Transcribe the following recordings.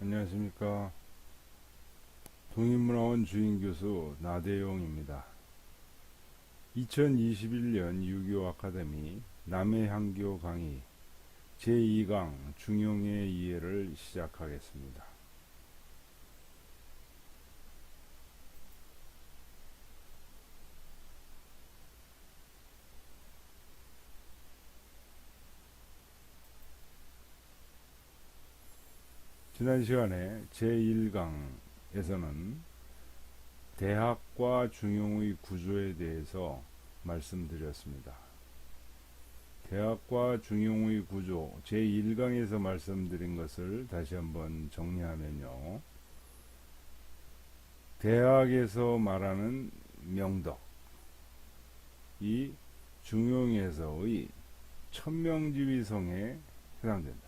안녕하십니까. 동인문화원 주임교수 나대용입니다. 2021년 6.25 아카데미 남해향교 강의 제2강 중용의 이해를 시작하겠습니다. 지난 시간에 제1강에서는 대학과 중용의 구조에 대해서 말씀드렸습니다. 대학과 중용의 구조 제1강에서 말씀드린 것을 다시 한번 정리하면요. 대학에서 말하는 명덕, 이 중용에서의 천명지위성에 해당된다.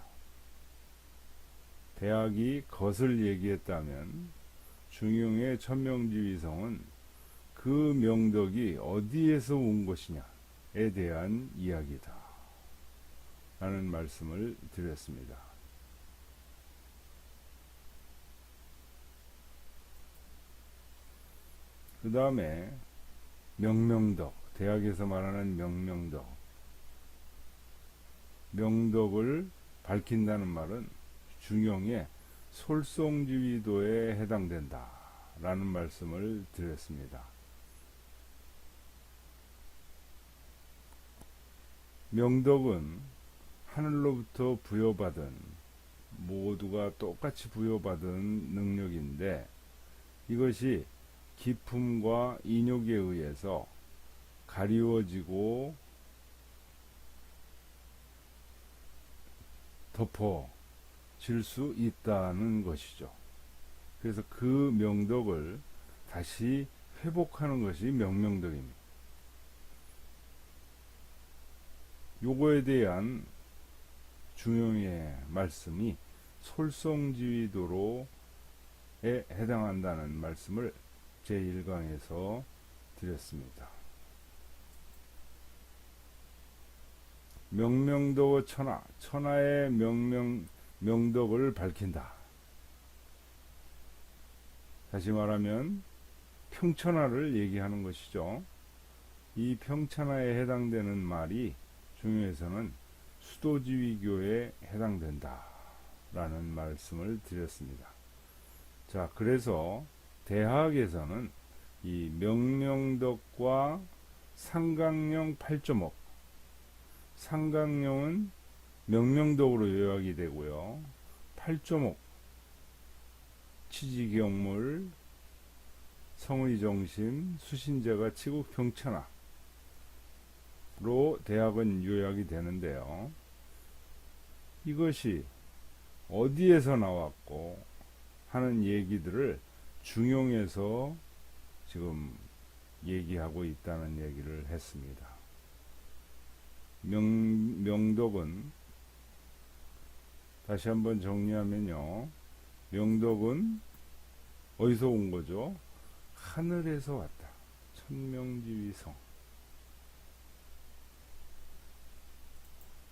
대학이 것을 얘기했다면 중용의 천명지위성은 그 명덕이 어디에서 온 것이냐에 대한 이야기다 라는 말씀을 드렸습니다. 그 다음에 명명덕, 대학에서 말하는 명덕을 밝힌다는 말은 중용의 솔송지위도에 해당된다 라는 말씀을 드렸습니다. 명덕은 하늘로부터 부여받은, 모두가 똑같이 부여받은 능력인데 이것이 기품과 인욕에 의해서 가리워지고 질 수 있다는 것이죠. 그래서 그 명덕을 다시 회복하는 것이 명명덕입니다. 요거에 대한 중용의 말씀이 솔송지위도로에 해당한다는 말씀을 제1강에서 드렸습니다. 명명덕의 천하의 명덕을 밝힌다. 다시 말하면 평천하를 얘기하는 것이죠. 이 평천하에 해당되는 말이 중용에서는 수도지위교에 해당된다 라는 말씀을 드렸습니다. 자, 그래서 대학에서는 이 명명덕과 상강령 8.5, 상강령은 명명덕으로 요약이 되고요. 8.5 치지경물, 성의정심, 수신제가 치국평천하로 대학은 요약이 되는데요. 이것이 어디에서 나왔고 하는 얘기들을 중용에서 지금 얘기하고 있다는 얘기를 했습니다. 명덕은 다시 한번 정리하면요. 명덕은 어디서 온 거죠? 하늘에서 왔다. 천명지위성.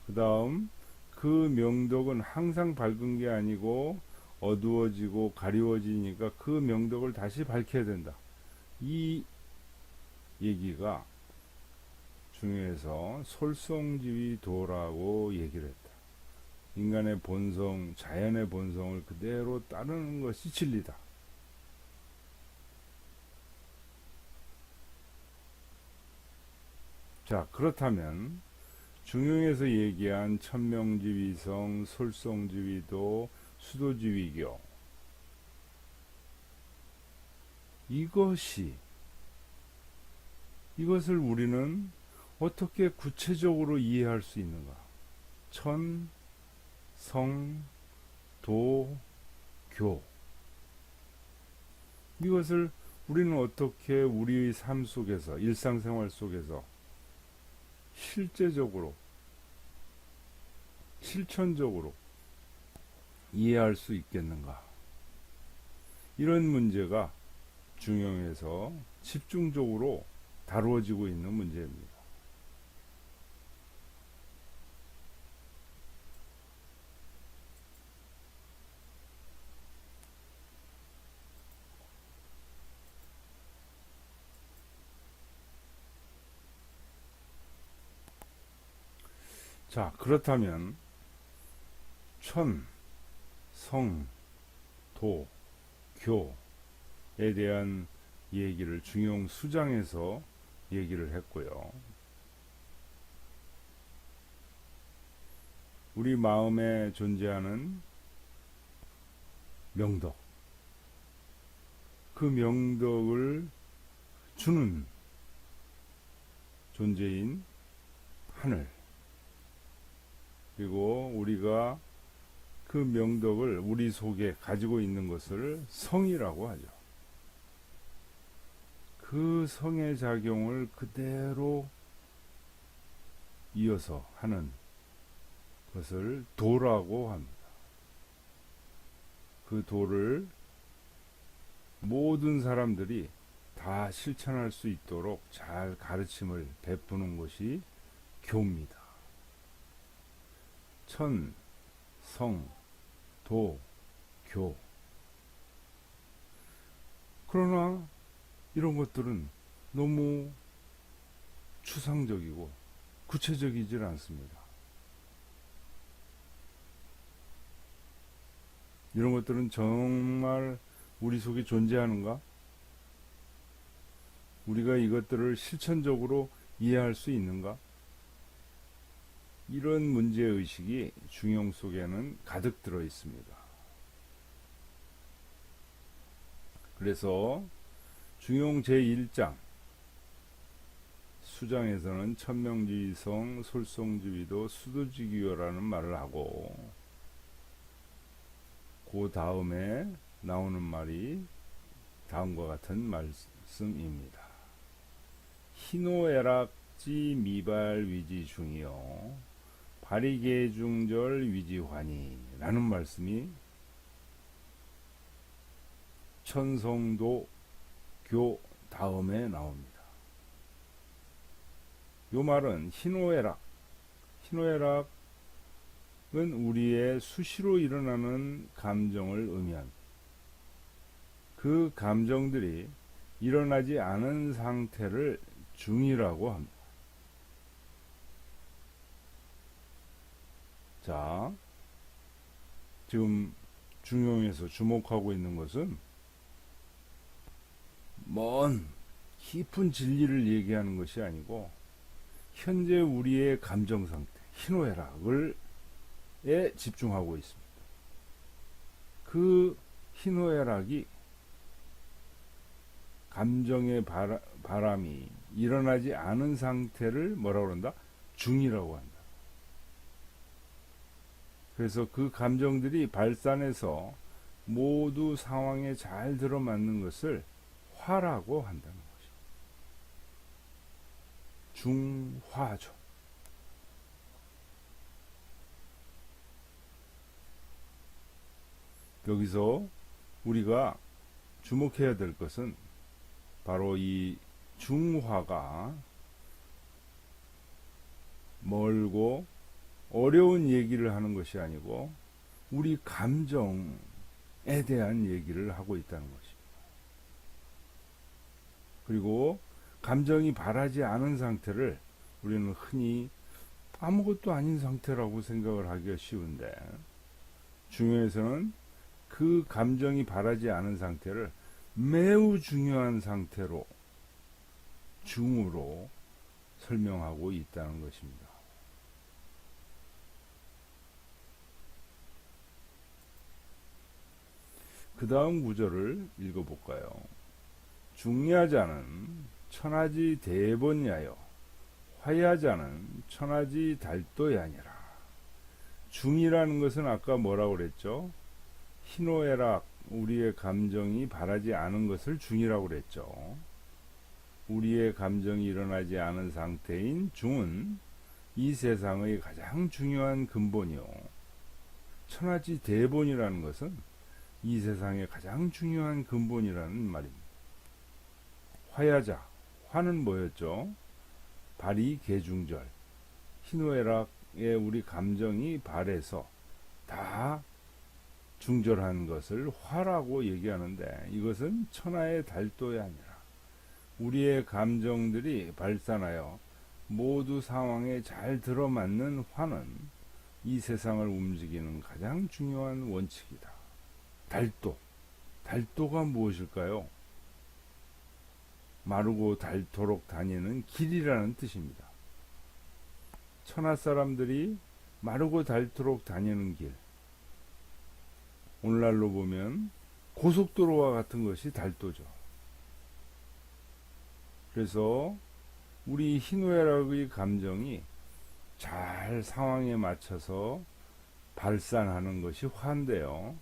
그 다음 그 명덕은 항상 밝은 게 아니고 어두워지고 가리워지니까 그 명덕을 다시 밝혀야 된다. 이 얘기가 중요해서 솔송지위도라고 얘기를 했다. 인간의 본성, 자연의 본성을 그대로 따르는 것이 진리다. 자, 그렇다면 중용에서 얘기한 천명지위성, 솔송지위도, 수도지위교, 이것을 우리는 어떻게 구체적으로 이해할 수 있는가? 천, 성, 도, 교. 이것을 우리는 어떻게 우리의 삶 속에서, 일상생활 속에서 실제적으로, 실천적으로 이해할 수 있겠는가? 이런 문제가 중용에서 집중적으로 다루어지고 있는 문제입니다. 자, 그렇다면 천, 성, 도, 교에 대한 얘기를 중용 수장에서 얘기를 했고요. 우리 마음에 존재하는 명덕, 그 명덕을 주는 존재인 하늘, 그리고 우리가 그 명덕을 우리 속에 가지고 있는 것을 성이라고 하죠. 그 성의 작용을 그대로 이어서 하는 것을 도라고 합니다. 그 도를 모든 사람들이 다 실천할 수 있도록 잘 가르침을 베푸는 것이 교입니다. 천, 성, 도, 교. 그러나 이런 것들은 너무 추상적이고 구체적이질 않습니다. 이런 것들은 정말 우리 속에 존재하는가? 우리가 이것들을 실천적으로 이해할 수 있는가? 이런 문제의식이 중용 속에는 가득 들어 있습니다. 그래서 중용 제1장 수장에서는 천명지성, 솔송지위도, 수도지기요라는 말을 하고, 그 다음에 나오는 말이 다음과 같은 말씀입니다. 희노애락지 미발위지 중이요 발이계중절 위지환이 라는 말씀이 천성도 교 다음에 나옵니다. 요 말은 희노애락은 우리의 수시로 일어나는 감정을 의미합니다. 그 감정들이 일어나지 않은 상태를 중이라고 합니다. 자, 지금 중용에서 주목하고 있는 것은 먼 깊은 진리를 얘기하는 것이 아니고 현재 우리의 감정 상태, 희노애락을 집중하고 있습니다. 그 희노애락이 감정의 바람이 일어나지 않은 상태를 뭐라고 그런다? 중이라고 한다. 그래서 그 감정들이 발산해서 모두 상황에 잘 들어맞는 것을 화라고 한다는 것이죠. 중화죠. 여기서 우리가 주목해야 될 것은 바로 이 중화가 멀고 어려운 얘기를 하는 것이 아니고 우리 감정에 대한 얘기를 하고 있다는 것입니다. 그리고 감정이 바라지 않은 상태를 우리는 흔히 아무것도 아닌 상태라고 생각을 하기가 쉬운데, 중요해서는 그 감정이 바라지 않은 상태를 매우 중요한 상태로 중으로 설명하고 있다는 것입니다. 그 다음 구절을 읽어볼까요? 중야자는 천하지 대본야여 화야자는 천하지 달도야니라. 중이라는 것은 아까 뭐라고 그랬죠? 희노애락, 우리의 감정이 바라지 않은 것을 중이라고 그랬죠. 우리의 감정이 일어나지 않은 상태인 중은 이 세상의 가장 중요한 근본이요, 천하지 대본이라는 것은 이 세상의 가장 중요한 근본이라는 말입니다. 화야자, 화는 뭐였죠? 발이 계중절, 희노애락에 우리 감정이 발해서 다 중절한 것을 화라고 얘기하는데, 이것은 천하의 달도가 아니라 우리의 감정들이 발산하여 모두 상황에 잘 들어맞는 화는 이 세상을 움직이는 가장 중요한 원칙이다. 달도. 달도가 무엇일까요? 마르고 닳도록 다니는 길이라는 뜻입니다. 천하 사람들이 마르고 닳도록 다니는 길. 오늘날로 보면 고속도로와 같은 것이 달도죠. 그래서 우리 희노애락의 감정이 잘 상황에 맞춰서 발산하는 것이 화인데요.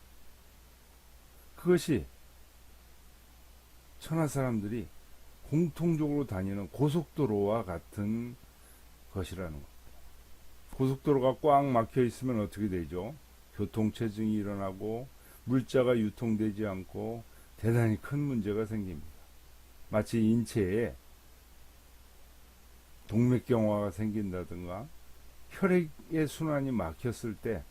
그것이 천하 사람들이 공통적으로 다니는 고속도로와 같은 것이라는 것. 고속도로가 꽉 막혀 있으면 어떻게 되죠? 교통체증이 일어나고 물자가 유통되지 않고 대단히 큰 문제가 생깁니다. 마치 인체에 동맥경화가 생긴다든가 혈액의 순환이 막혔을 때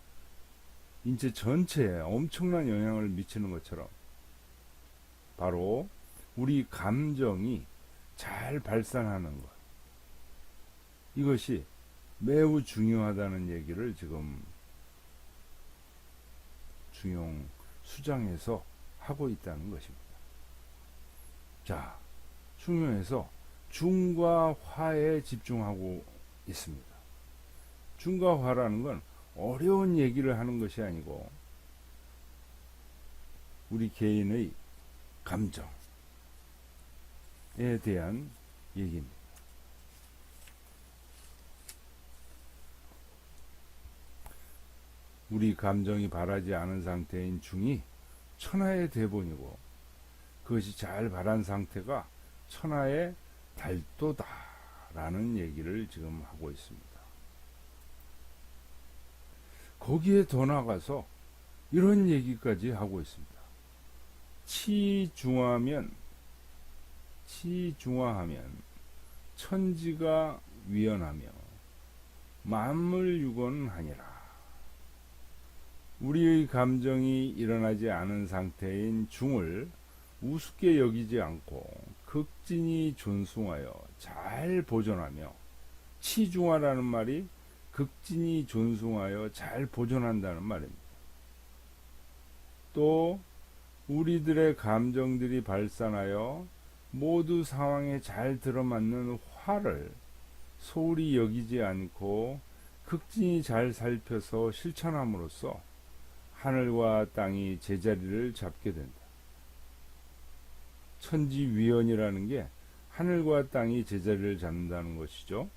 인체 전체에 엄청난 영향을 미치는 것처럼 바로 우리 감정이 잘 발산하는 것, 이것이 매우 중요하다는 얘기를 지금 중용 수장에서 하고 있다는 것입니다. 자, 중용에서 중과 화에 집중하고 있습니다. 중과 화라는 건 어려운 얘기를 하는 것이 아니고 우리 개인의 감정에 대한 얘기입니다. 우리 감정이 바라지 않은 상태인 중이 천하의 대본이고 그것이 잘 바란 상태가 천하의 달도다라는 얘기를 지금 하고 있습니다. 거기에 더 나가서 이런 얘기까지 하고 있습니다. 치중하하면 천지가 위헌하며 만물유곤하니라. 우리의 감정이 일어나지 않은 상태인 중을 우습게 여기지 않고 극진히 존숭하여 잘 보존하며, 치중하라는 말이 극진히 존숭하여 잘 보존한다는 말입니다. 또 우리들의 감정들이 발산하여 모두 상황에 잘 들어맞는 화를 소홀히 여기지 않고 극진히 잘 살펴서 실천함으로써 하늘과 땅이 제자리를 잡게 된다. 천지위헌이라는 게 하늘과 땅이 제자리를 잡는다는 것이죠.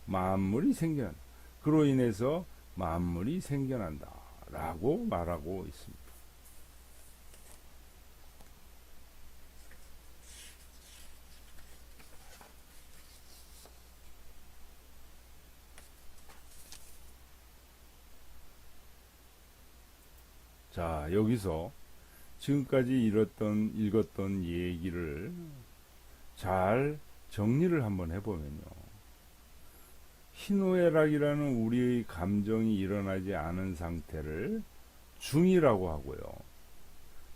만물이 생겨난다. 그로 인해서 만물이 생겨난다 라고 말하고 있습니다. 자, 여기서 지금까지 읽었던 얘기를 잘 정리를 한번 해보면요. 희노애락이라는 우리의 감정이 일어나지 않은 상태를 중이라고 하고요.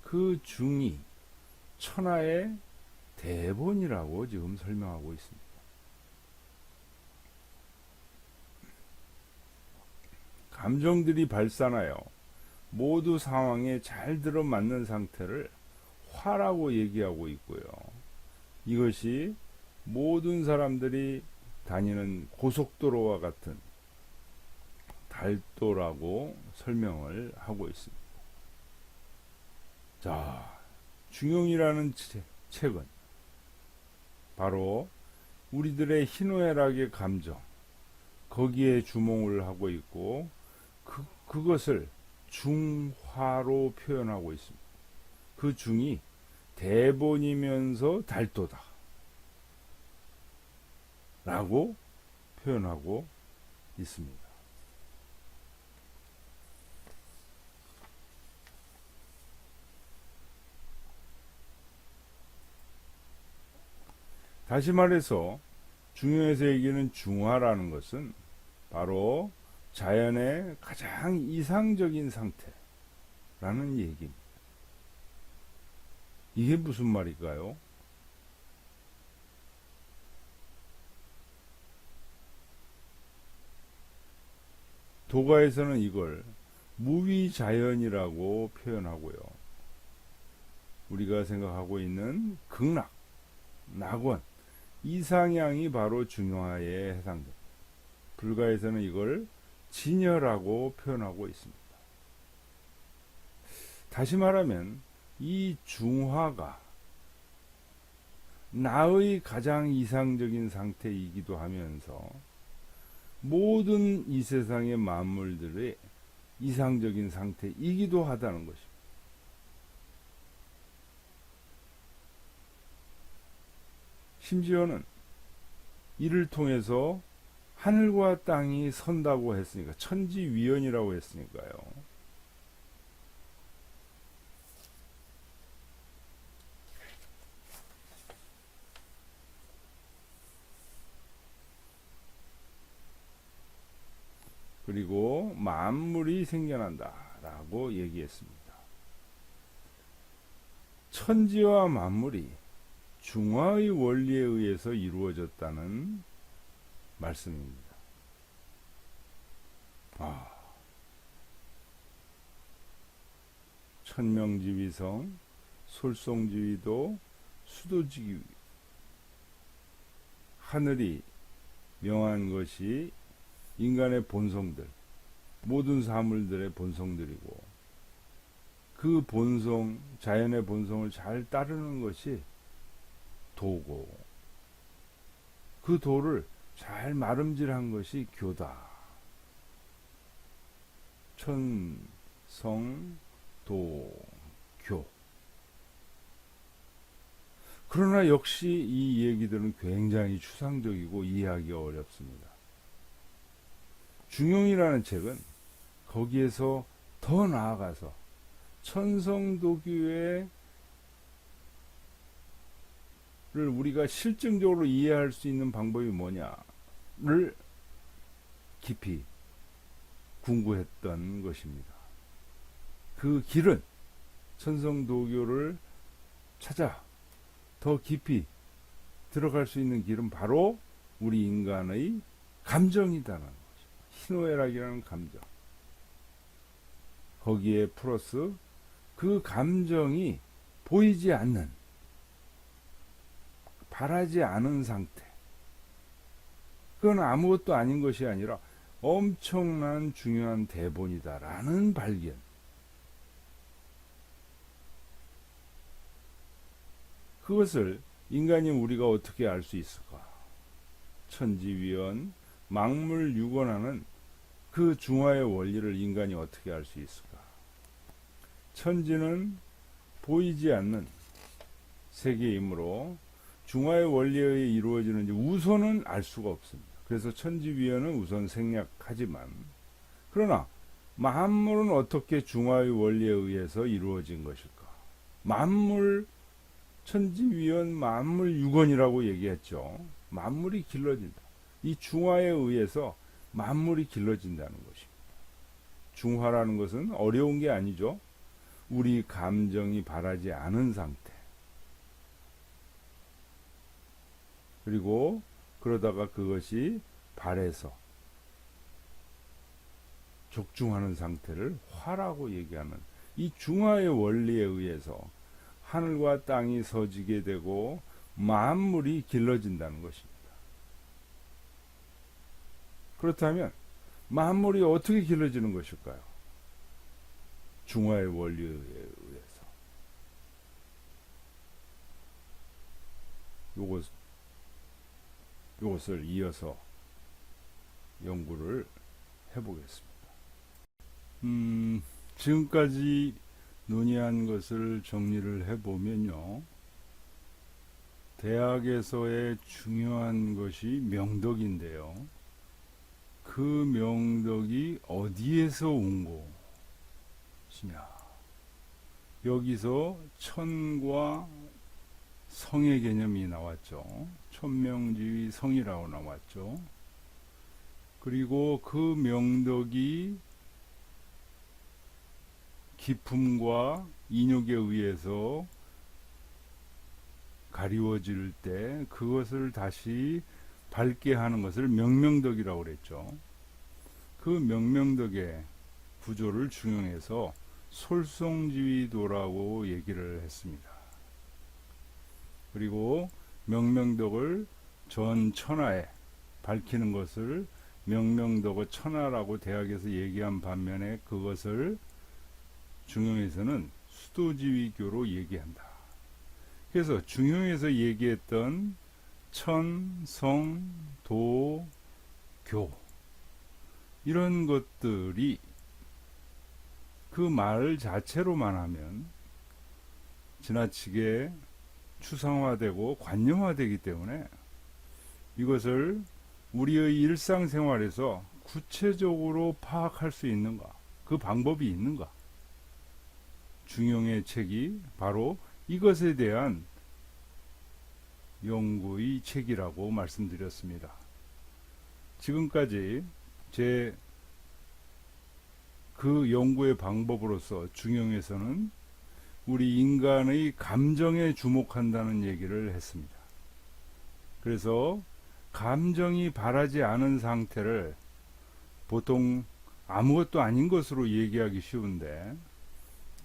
그 중이 천하의 대본이라고 지금 설명하고 있습니다. 감정들이 발산하여 모두 상황에 잘 들어맞는 상태를 화라고 얘기하고 있고요. 이것이 모든 사람들이 다니는 고속도로와 같은 달도라고 설명을 하고 있습니다. 자, 중용이라는 책은 바로 우리들의 희노애락의 감정, 거기에 주목을 하고 있고 그것을 중화로 표현하고 있습니다. 그 중이 대본이면서 달도다 라고 표현하고 있습니다. 다시 말해서 중용에서 얘기하는 중화라는 것은 바로 자연의 가장 이상적인 상태라는 얘기입니다. 이게 무슨 말일까요? 도가에서는 이걸 무위자연이라고 표현하고요. 우리가 생각하고 있는 극락, 낙원, 이상향이 바로 중화에 해당됩니다. 불가에서는 이걸 진열하고 표현하고 있습니다. 다시 말하면 이 중화가 나의 가장 이상적인 상태이기도 하면서 모든 이 세상의 만물들의 이상적인 상태이기도 하다는 것입니다. 심지어는 이를 통해서 하늘과 땅이 선다고 했으니까, 천지위원이라고 했으니까요. 그리고 만물이 생겨난다 라고 얘기했습니다. 천지와 만물이 중화의 원리에 의해서 이루어졌다는 말씀입니다. 천명지위성, 솔송지위도, 수도지위, 하늘이 명한 것이 인간의 본성들, 모든 사물들의 본성들이고, 그 본성, 자연의 본성을 잘 따르는 것이 도고, 그 도를 잘 마름질한 것이 교다. 천, 성, 도, 교. 그러나 역시 이 얘기들은 굉장히 추상적이고 이해하기가 어렵습니다. 중용이라는 책은 거기에서 더 나아가서 천성도교의 를 우리가 실증적으로 이해할 수 있는 방법이 뭐냐를 깊이 궁구했던 것입니다. 그 길은, 천성도교를 찾아 더 깊이 들어갈 수 있는 길은 바로 우리 인간의 감정이다라는 거죠. 희노애락이라는 감정. 거기에 플러스 그 감정이 보이지 않는, 바라지 않은 상태. 그건 아무것도 아닌 것이 아니라 엄청난 중요한 대본이다라는 발견. 그것을 인간인 우리가 어떻게 알 수 있을까? 천지위원, 만물유건하는 그 중화의 원리를 인간이 어떻게 알 수 있을까? 천지는 보이지 않는 세계이므로 중화의 원리에 의해 이루어지는지 우선은 알 수가 없습니다. 그래서 천지위원은 우선 생략하지만, 그러나 만물은 어떻게 중화의 원리에 의해서 이루어진 것일까? 만물, 천지위원, 만물유건이라고 얘기했죠. 만물이 길러진다. 이 중화에 의해서 만물이 길러진다는 것입니다. 중화라는 것은 어려운 게 아니죠. 우리 감정이 바라지 않은 상태. 그리고 그러다가 그것이 발해서 족중하는 상태를 화라고 얘기하는 이 중화의 원리에 의해서 하늘과 땅이 서지게 되고 만물이 길러진다는 것입니다. 그렇다면 만물이 어떻게 길러지는 것일까요? 중화의 원리에 의해서. 이것을 이어서 연구를 해보겠습니다. 지금까지 논의한 것을 정리를 해보면요. 대학에서의 중요한 것이 명덕인데요. 그 명덕이 어디에서 온 것이냐. 여기서 천과 성의 개념이 나왔죠. 천명지위 성이라고 나왔죠. 그리고 그 명덕이 기품과 인욕에 의해서 가리워질 때 그것을 다시 밝게 하는 것을 명명덕이라고 그랬죠. 그 명명덕의 구조를 중용해서 솔송지위도라고 얘기를 했습니다. 그리고 명명덕을 전 천하에 밝히는 것을 명명덕의 천하라고 대학에서 얘기한 반면에 그것을 중용에서는 수도지위교로 얘기한다. 그래서 중용에서 얘기했던 천, 성, 도, 교 이런 것들이 그 말 자체로만 하면 지나치게 추상화되고 관념화되기 때문에 이것을 우리의 일상생활에서 구체적으로 파악할 수 있는가? 그 방법이 있는가? 중용의 책이 바로 이것에 대한 연구의 책이라고 말씀드렸습니다. 지금까지 제 그 연구의 방법으로서 중용에서는 우리 인간의 감정에 주목한다는 얘기를 했습니다. 그래서 감정이 바라지 않은 상태를 보통 아무것도 아닌 것으로 얘기하기 쉬운데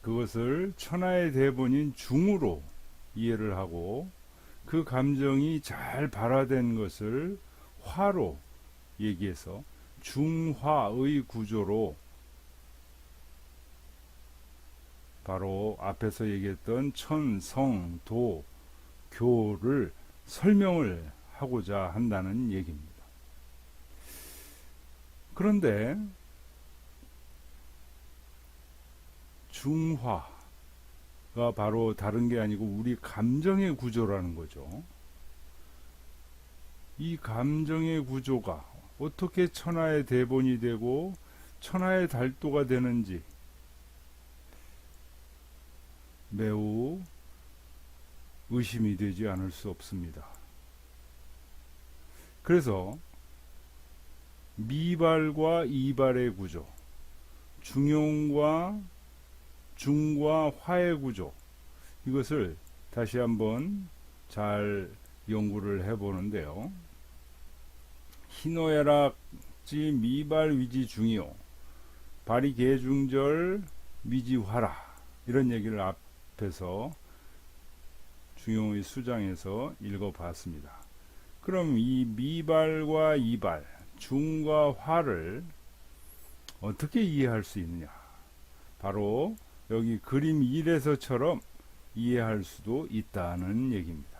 그것을 천하의 대본인 중으로 이해를 하고 그 감정이 잘 발화된 것을 화로 얘기해서 중화의 구조로 바로 앞에서 얘기했던 천, 성, 도, 교를 설명을 하고자 한다는 얘기입니다. 그런데 중화가 바로 다른 게 아니고 우리 감정의 구조라는 거죠. 이 감정의 구조가 어떻게 천하의 대본이 되고 천하의 달도가 되는지 매우 의심이 되지 않을 수 없습니다. 그래서 미발과 이발의 구조, 중용과 중과 화의 구조, 이것을 다시 한번 잘 연구를 해보는데요. 희노애락지 미발 위지 중이요 발이 계중절 미지화라 이런 얘기를 앞에서 중용의 수장에서 읽어봤습니다. 그럼 이 미발과 이발, 중과 화를 어떻게 이해할 수 있느냐? 바로 여기 그림 1에서처럼 이해할 수도 있다는 얘기입니다.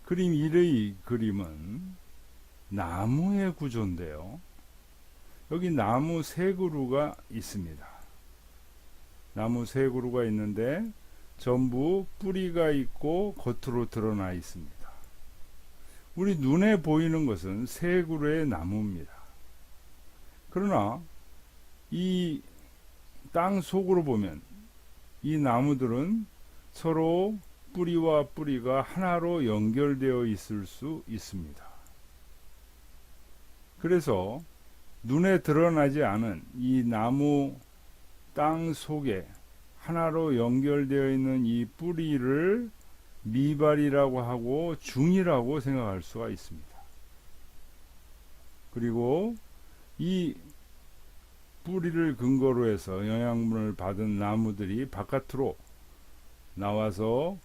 그림 1의 그림은 나무의 구조인데요. 여기 나무 세 그루가 있습니다. 나무 세 그루가 있는데 전부 뿌리가 있고 겉으로 드러나 있습니다. 우리 눈에 보이는 것은 세 그루의 나무입니다. 그러나 이 땅 속으로 보면 이 나무들은 서로 뿌리와 뿌리가 하나로 연결되어 있을 수 있습니다. 그래서 눈에 드러나지 않은 이 나무 땅 속에 하나로 연결되어 있는 이 뿌리를 미발이라고 하고 중이라고 생각할 수가 있습니다. 그리고 이 뿌리를 근거로 해서 영양분을 받은 나무들이 바깥으로 나와서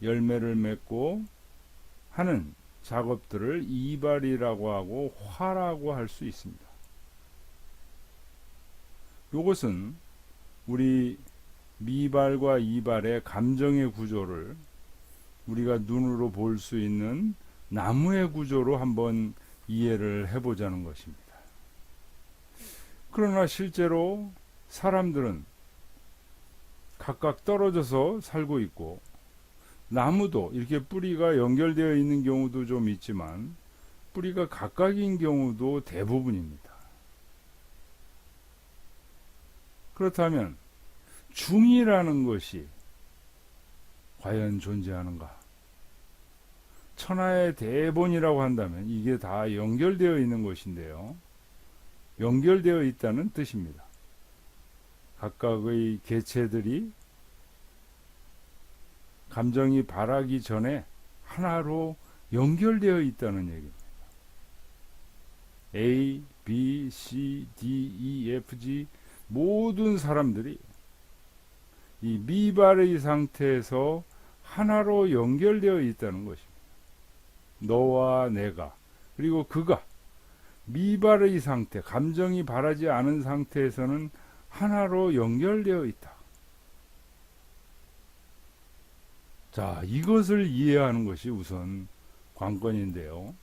열매를 맺고 하는 작업들을 이발이라고 하고 화라고 할 수 있습니다. 이것은 우리 미발과 이발의 감정의 구조를 우리가 눈으로 볼 수 있는 나무의 구조로 한번 이해를 해보자는 것입니다. 그러나 실제로 사람들은 각각 떨어져서 살고 있고 나무도 이렇게 뿌리가 연결되어 있는 경우도 좀 있지만 뿌리가 각각인 경우도 대부분입니다. 그렇다면 중이라는 것이 과연 존재하는가? 천하의 대본이라고 한다면 이게 다 연결되어 있는 것인데요. 연결되어 있다는 뜻입니다. 각각의 개체들이 감정이 발하기 전에 하나로 연결되어 있다는 얘기입니다. A, B, C, D, E, F, G 모든 사람들이 이 미발의 상태에서 하나로 연결되어 있다는 것입니다. 너와 내가 그리고 그가 미발의 상태, 감정이 바라지 않은 상태에서는 하나로 연결되어 있다. 자, 이것을 이해하는 것이 우선 관건인데요.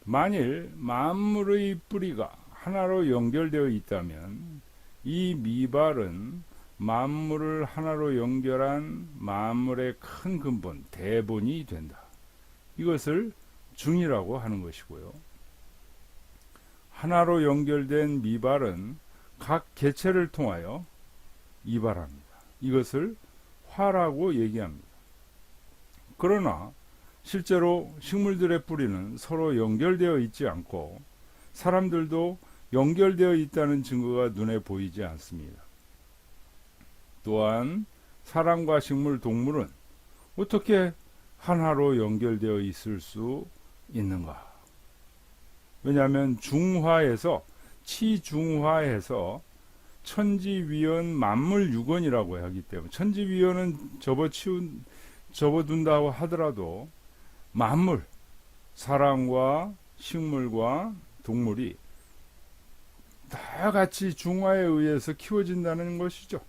만일 만물의 뿌리가 하나로 연결되어 있다면 이 미발은 만물을 하나로 연결한 만물의 큰 근본, 대본이 된다. 이것을 중이라고 하는 것이고요. 하나로 연결된 미발은 각 개체를 통하여 이발합니다. 이것을 화라고 얘기합니다. 그러나 실제로 식물들의 뿌리는 서로 연결되어 있지 않고 사람들도 연결되어 있다는 증거가 눈에 보이지 않습니다. 또한 사람과 식물, 동물은 어떻게 하나로 연결되어 있을 수 있는가? 왜냐하면 치중화에서 천지위원 만물유건이라고 하기 때문에 천지위원은 접어둔다고 하더라도 만물, 사람과 식물과 동물이 다 같이 중화에 의해서 키워진다는 것이죠.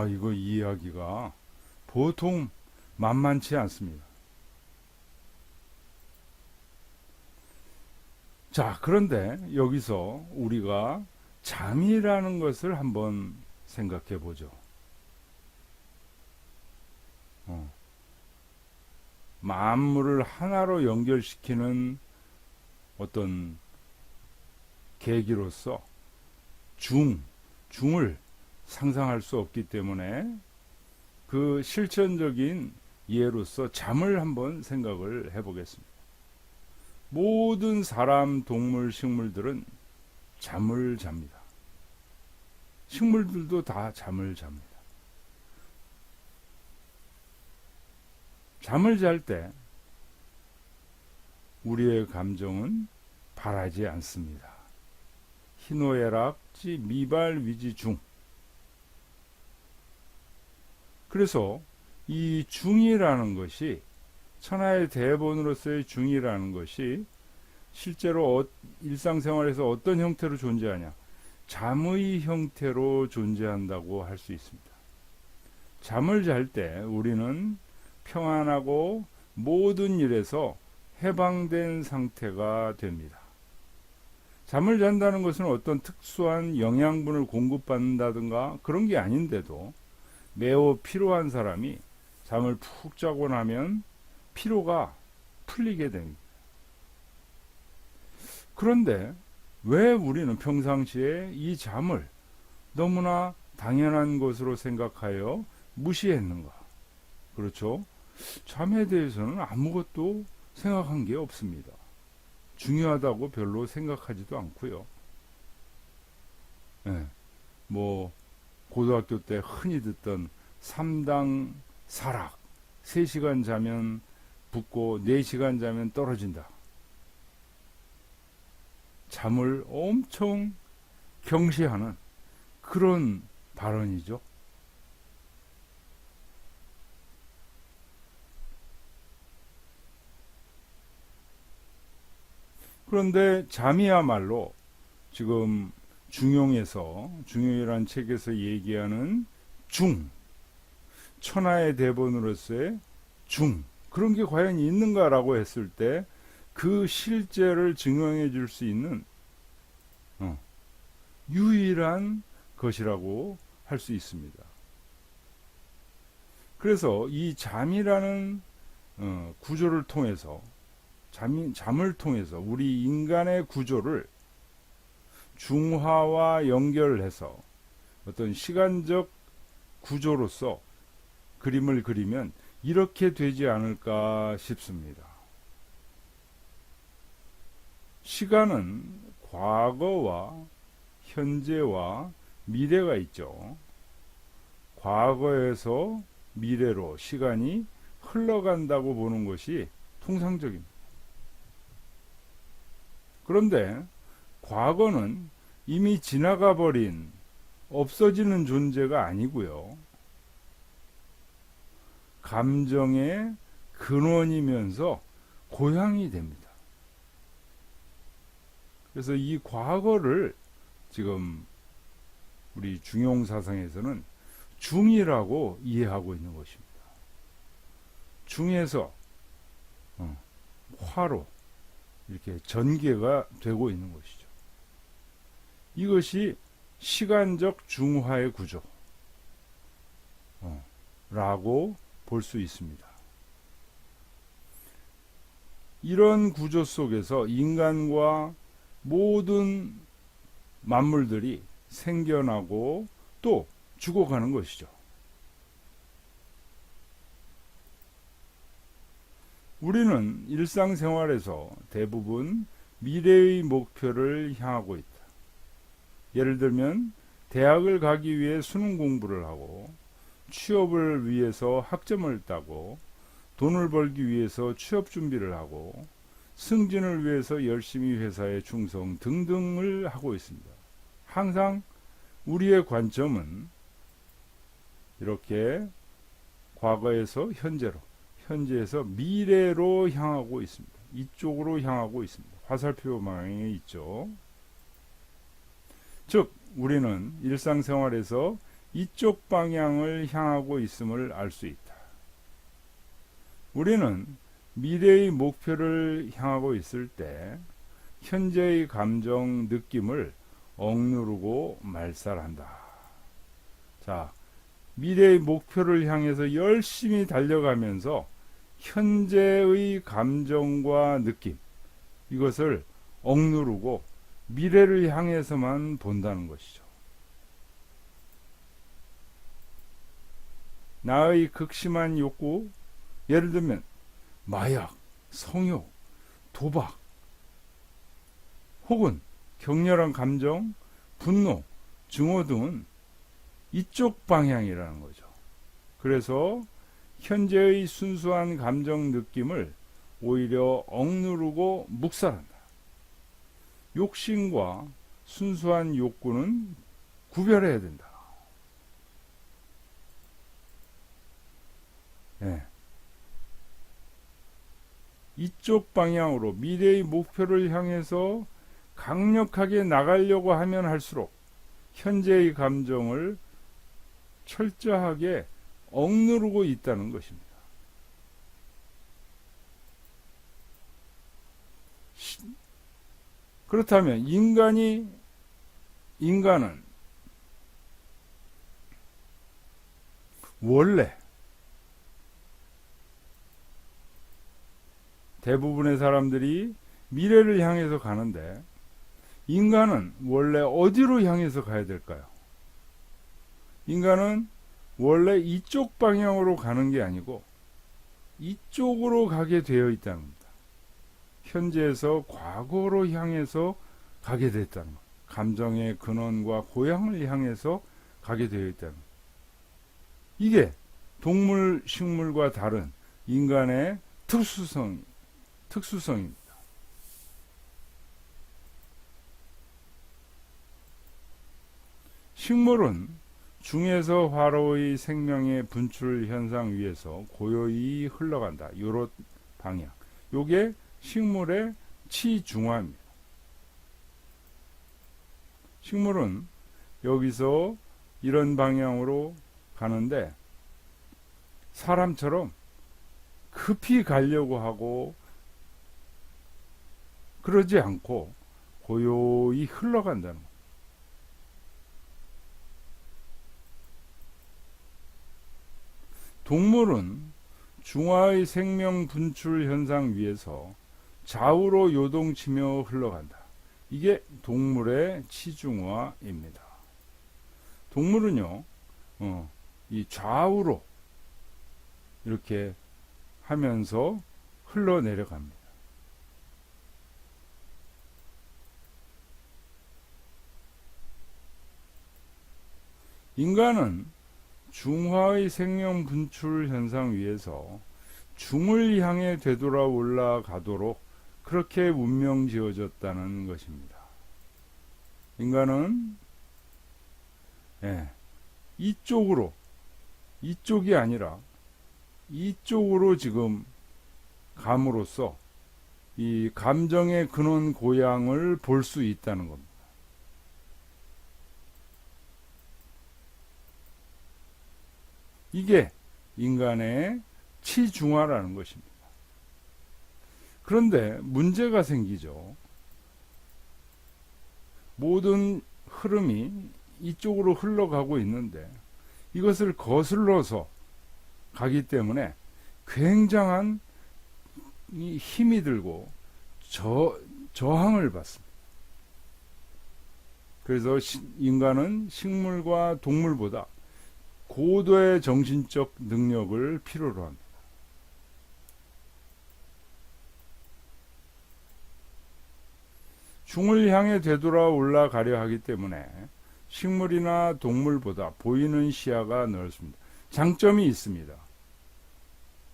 이거 이해하기가 보통 만만치 않습니다. 자, 그런데 여기서 우리가 잠이라는 것을 한번 생각해 보죠. 만물을 하나로 연결시키는 어떤 계기로서 중을 상상할 수 없기 때문에 그 실천적인 예로서 잠을 한번 생각을 해보겠습니다. 모든 사람, 동물, 식물들은 잠을 잡니다. 식물들도 다 잠을 잡니다. 잠을 잘 때 우리의 감정은 바라지 않습니다. 희노애락지 미발위지 중. 그래서 이 중이라는 것이 천하의 대본으로서의 중이라는 것이 실제로 일상생활에서 어떤 형태로 존재하냐? 잠의 형태로 존재한다고 할 수 있습니다. 잠을 잘 때 우리는 평안하고 모든 일에서 해방된 상태가 됩니다. 잠을 잔다는 것은 어떤 특수한 영양분을 공급받는다든가 그런 게 아닌데도 매우 피로한 사람이 잠을 푹 자고 나면 피로가 풀리게 됩니다. 그런데 왜 우리는 평상시에 이 잠을 너무나 당연한 것으로 생각하여 무시했는가? 그렇죠? 잠에 대해서는 아무것도 생각한 게 없습니다. 중요하다고 별로 생각하지도 않고요. 고등학교 때 흔히 듣던 3당 사락, 3시간 자면 붙고 4시간 자면 떨어진다. 잠을 엄청 경시하는 그런 발언이죠. 그런데 잠이야말로 지금 중용이라는 책에서 얘기하는 천하의 대본으로서의 그런 게 과연 있는가라고 했을 때 그 실제를 증명해 줄 수 있는 유일한 것이라고 할 수 있습니다. 그래서 이 잠이라는 구조를 통해서 잠을 통해서 우리 인간의 구조를 중화와 연결해서 어떤 시간적 구조로서 그림을 그리면 이렇게 되지 않을까 싶습니다. 시간은 과거와 현재와 미래가 있죠. 과거에서 미래로 시간이 흘러간다고 보는 것이 통상적입니다. 그런데 과거는 이미 지나가 버린 없어지는 존재가 아니고요. 감정의 근원이면서 고향이 됩니다. 그래서 이 과거를 지금 우리 중용사상에서는 중이라고 이해하고 있는 것입니다. 중에서 화로 이렇게 전개가 되고 있는 것이죠. 이것이 시간적 중화의 구조 라고 볼 수 있습니다. 이런 구조 속에서 인간과 모든 만물들이 생겨나고 또 죽어가는 것이죠. 우리는 일상생활에서 대부분 미래의 목표를 향하고 있다. 예를 들면 대학을 가기 위해 수능 공부를 하고 취업을 위해서 학점을 따고 돈을 벌기 위해서 취업 준비를 하고 승진을 위해서 열심히 회사에 충성 등등을 하고 있습니다. 항상 우리의 관점은 이렇게 과거에서 현재로, 현재에서 미래로 향하고 있습니다. 이쪽으로 향하고 있습니다. 화살표 방향에 있죠. 즉 우리는 일상생활에서 이쪽 방향을 향하고 있음을 알 수 있다. 우리는 미래의 목표를 향하고 있을 때 현재의 감정, 느낌을 억누르고 말살한다. 자, 미래의 목표를 향해서 열심히 달려가면서 현재의 감정과 느낌, 이것을 억누르고 미래를 향해서만 본다는 것이죠. 나의 극심한 욕구, 예를 들면 마약, 성욕, 도박, 혹은 격렬한 감정, 분노, 증오 등은 이쪽 방향이라는 거죠. 그래서 현재의 순수한 감정 느낌을 오히려 억누르고 묵살한다. 욕심과 순수한 욕구는 구별해야 된다. 네. 이쪽 방향으로 미래의 목표를 향해서 강력하게 나가려고 하면 할수록 현재의 감정을 철저하게 억누르고 있다는 것입니다. 그렇다면 인간은 원래 대부분의 사람들이 미래를 향해서 가는데 인간은 원래 어디로 향해서 가야 될까요? 인간은 원래 이쪽 방향으로 가는 게 아니고 이쪽으로 가게 되어 있다는 겁니다. 현재에서 과거로 향해서 가게 됐다는 것. 감정의 근원과 고향을 향해서 가게 되어 있다는 것. 이게 동물, 식물과 다른 인간의 특수성입니다. 식물은 중에서 화로의 생명의 분출 현상 위에서 고요히 흘러간다. 요런 방향. 요게 식물의 치중화입니다. 식물은 여기서 이런 방향으로 가는데 사람처럼 급히 가려고 하고 그러지 않고 고요히 흘러간다는 것. 동물은 중화의 생명 분출 현상 위에서 좌우로 요동치며 흘러간다. 이게 동물의 치중화입니다. 동물은요, 이 좌우로 이렇게 하면서 흘러내려갑니다. 인간은 중화의 생명 분출 현상 위에서 중을 향해 되돌아 올라가도록 그렇게 운명 지어졌다는 것입니다. 인간은 이쪽이 아니라 이쪽으로 지금 감으로써 이 감정의 근원 고향을 볼 수 있다는 겁니다. 이게 인간의 치중화라는 것입니다. 그런데 문제가 생기죠. 모든 흐름이 이쪽으로 흘러가고 있는데 이것을 거슬러서 가기 때문에 굉장한 힘이 들고 저항을 받습니다. 그래서 인간은 식물과 동물보다 고도의 정신적 능력을 필요로 합니다. 중을 향해 되돌아 올라가려 하기 때문에 식물이나 동물보다 보이는 시야가 넓습니다. 장점이 있습니다.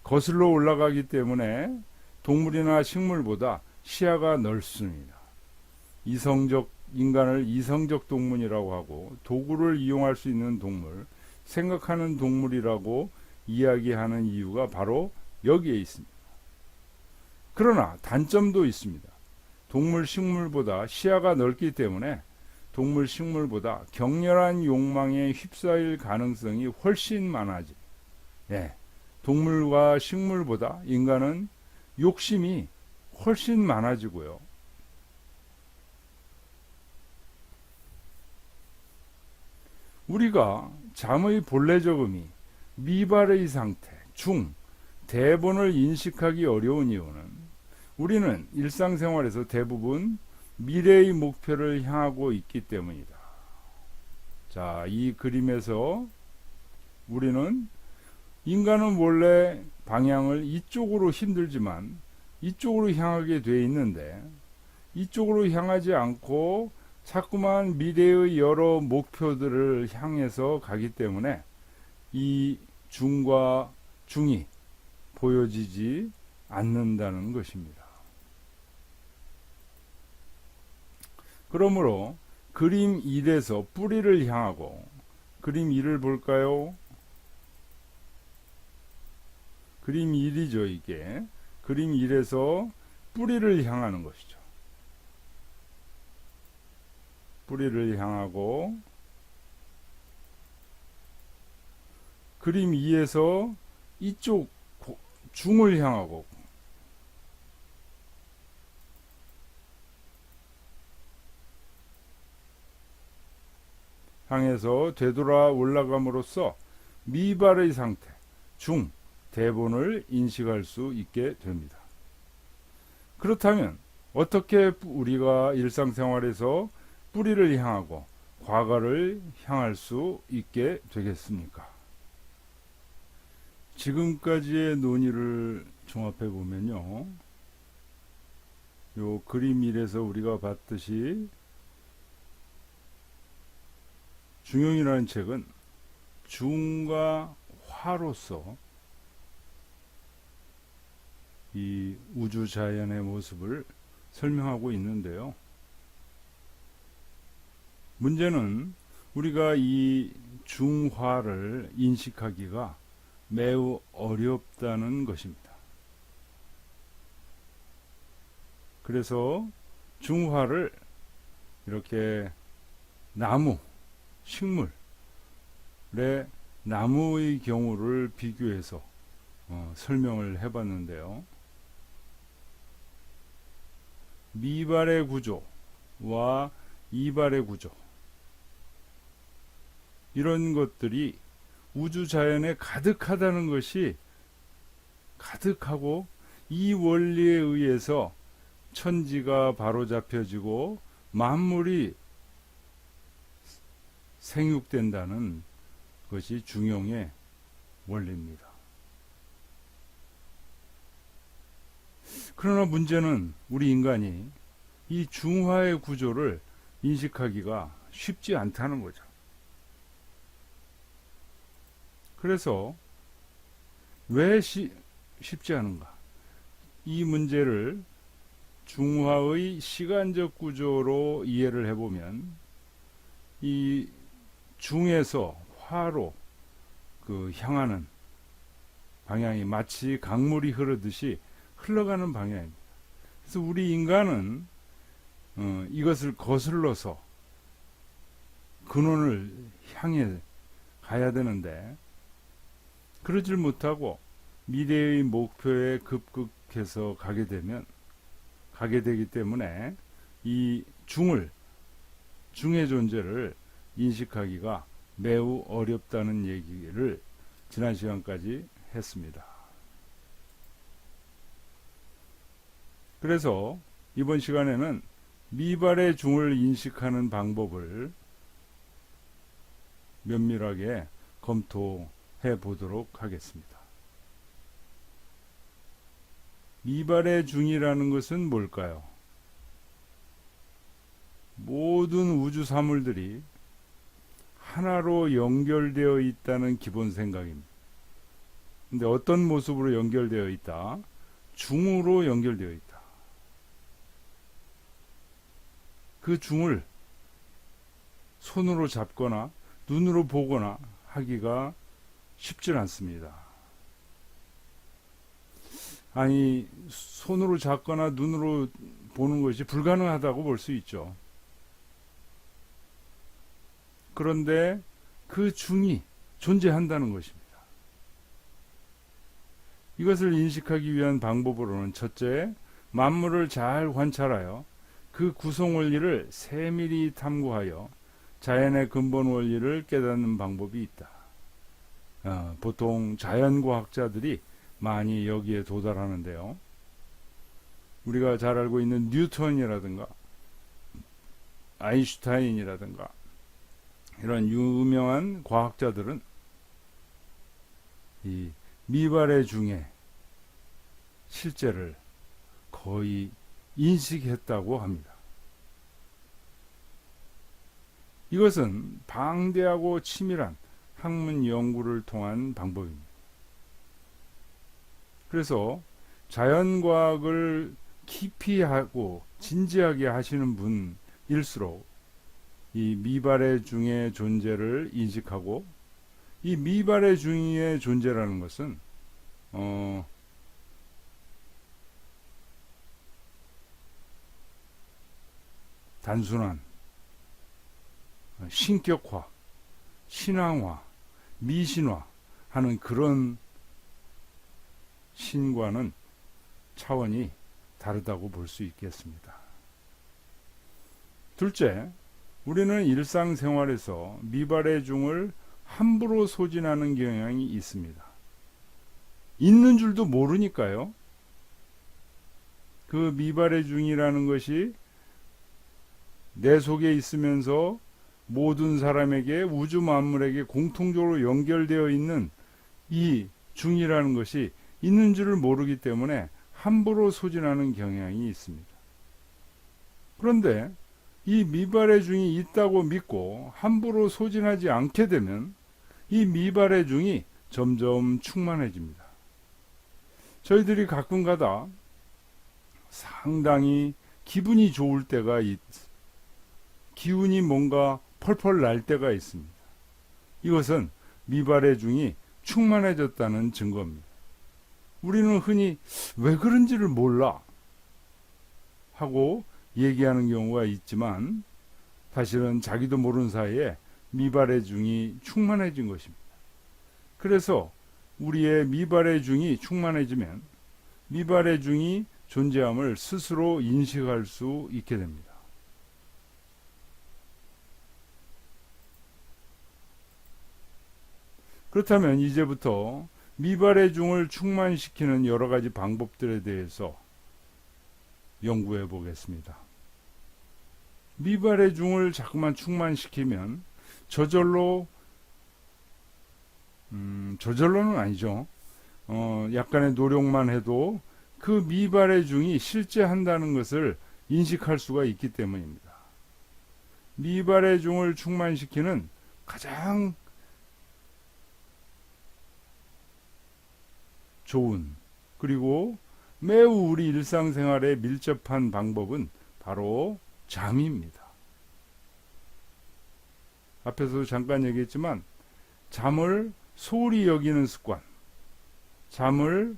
거슬러 올라가기 때문에 동물이나 식물보다 시야가 넓습니다. 인간을 이성적 동물이라고 하고 도구를 이용할 수 있는 동물, 생각하는 동물이라고 이야기하는 이유가 바로 여기에 있습니다. 그러나 단점도 있습니다. 동물, 식물보다 시야가 넓기 때문에 동물, 식물보다 격렬한 욕망에 휩싸일 가능성이 훨씬 많아지. 동물과 식물보다 인간은 욕심이 훨씬 많아지고요. 우리가 잠의 본래적 의미, 미발의 상태, 중, 대본을 인식하기 어려운 이유는 우리는 일상생활에서 대부분 미래의 목표를 향하고 있기 때문이다. 자, 이 그림에서 우리는 인간은 원래 방향을 이쪽으로 힘들지만 이쪽으로 향하게 돼 있는데 이쪽으로 향하지 않고 자꾸만 미래의 여러 목표들을 향해서 가기 때문에 이 중과 중이 보여지지 않는다는 것입니다. 그러므로 그림 1에서 뿌리를 향하고 그림 2를 볼까요? 그림 1이죠, 이게. 그림 1에서 뿌리를 향하는 것이죠. 뿌리를 향하고 그림 2에서 이쪽 중을 향하고 향해서 되돌아 올라감으로써 미발의 상태, 중, 대본을 인식할 수 있게 됩니다. 그렇다면 어떻게 우리가 일상생활에서 뿌리를 향하고 과거를 향할 수 있게 되겠습니까? 지금까지의 논의를 종합해 보면요, 요 그림 1에서 우리가 봤듯이 중용이라는 책은 중과 화로서 이 우주 자연의 모습을 설명하고 있는데요. 문제는 우리가 이 중화를 인식하기가 매우 어렵다는 것입니다. 그래서 중화를 이렇게 나무, 식물의 나무의 경우를 비교해서 설명을 해봤는데요. 미발의 구조와 이발의 구조, 이런 것들이 우주 자연에 가득하다는 것이 가득하고 이 원리에 의해서 천지가 바로잡혀지고 만물이 생육된다는 것이 중용의 원리입니다. 그러나 문제는 우리 인간이 이 중화의 구조를 인식하기가 쉽지 않다는 거죠. 그래서 왜 쉽지 않은가? 이 문제를 중화의 시간적 구조로 이해를 해보면 이 중에서 화로 그 향하는 방향이 마치 강물이 흐르듯이 흘러가는 방향입니다. 그래서 우리 인간은 이것을 거슬러서 근원을 향해 가야 되는데 그러질 못하고 미래의 목표에 급급해서 가게 되기 때문에 이 중의 존재를 인식하기가 매우 어렵다는 얘기를 지난 시간까지 했습니다. 그래서 이번 시간에는 미발의 중을 인식하는 방법을 면밀하게 검토해 보도록 하겠습니다. 미발의 중이라는 것은 뭘까요? 모든 우주 사물들이 하나로 연결되어 있다는 기본 생각입니다. 근데 어떤 모습으로 연결되어 있다? 중으로 연결되어 있다. 그 중을 손으로 잡거나 눈으로 보거나 하기가 쉽지 않습니다. 아니, 손으로 잡거나 눈으로 보는 것이 불가능하다고 볼 수 있죠. 그런데 그 중이 존재한다는 것입니다. 이것을 인식하기 위한 방법으로는 첫째, 만물을 잘 관찰하여 그 구성 원리를 세밀히 탐구하여 자연의 근본 원리를 깨닫는 방법이 있다. 보통 자연과학자들이 많이 여기에 도달하는데요. 우리가 잘 알고 있는 뉴턴이라든가 아인슈타인이라든가 이런 유명한 과학자들은 이 미발의 중의 실제를 거의 인식했다고 합니다. 이것은 방대하고 치밀한 학문 연구를 통한 방법입니다. 그래서 자연과학을 깊이 하고 진지하게 하시는 분일수록 이 미발의 중의 존재를 인식하고, 이 미발의 중의 존재라는 것은 단순한 신격화, 신앙화, 미신화 하는 그런 신과는 차원이 다르다고 볼 수 있겠습니다. 둘째, 우리는 일상생활에서 미발의 중을 함부로 소진하는 경향이 있습니다. 있는 줄도 모르니까요. 그 미발의 중이라는 것이 내 속에 있으면서 모든 사람에게, 우주 만물에게 공통적으로 연결되어 있는 이 중이라는 것이 있는 줄을 모르기 때문에 함부로 소진하는 경향이 있습니다. 그런데 이 미발의 중이 있다고 믿고 함부로 소진하지 않게 되면 이 미발의 중이 점점 충만해집니다. 저희들이 가끔가다 상당히 기분이 좋을 때가 기운이 뭔가 펄펄 날 때가 있습니다. 이것은 미발의 중이 충만해졌다는 증거입니다. 우리는 흔히 왜 그런지를 몰라 하고 얘기하는 경우가 있지만 사실은 자기도 모르는 사이에 미발의 중이 충만해진 것입니다. 그래서 우리의 미발의 중이 충만해지면 미발의 중이 존재함을 스스로 인식할 수 있게 됩니다. 그렇다면 이제부터 미발의 중을 충만시키는 여러 가지 방법들에 대해서 연구해 보겠습니다. 미발의 중을 자꾸만 충만시키면 저절로는 아니죠. 약간의 노력만 해도 그 미발의 중이 실제한다는 것을 인식할 수가 있기 때문입니다. 미발의 중을 충만시키는 가장 좋은 그리고 매우 우리 일상생활에 밀접한 방법은 바로 잠입니다. 앞에서도 잠깐 얘기했지만 잠을 소홀히 여기는 습관, 잠을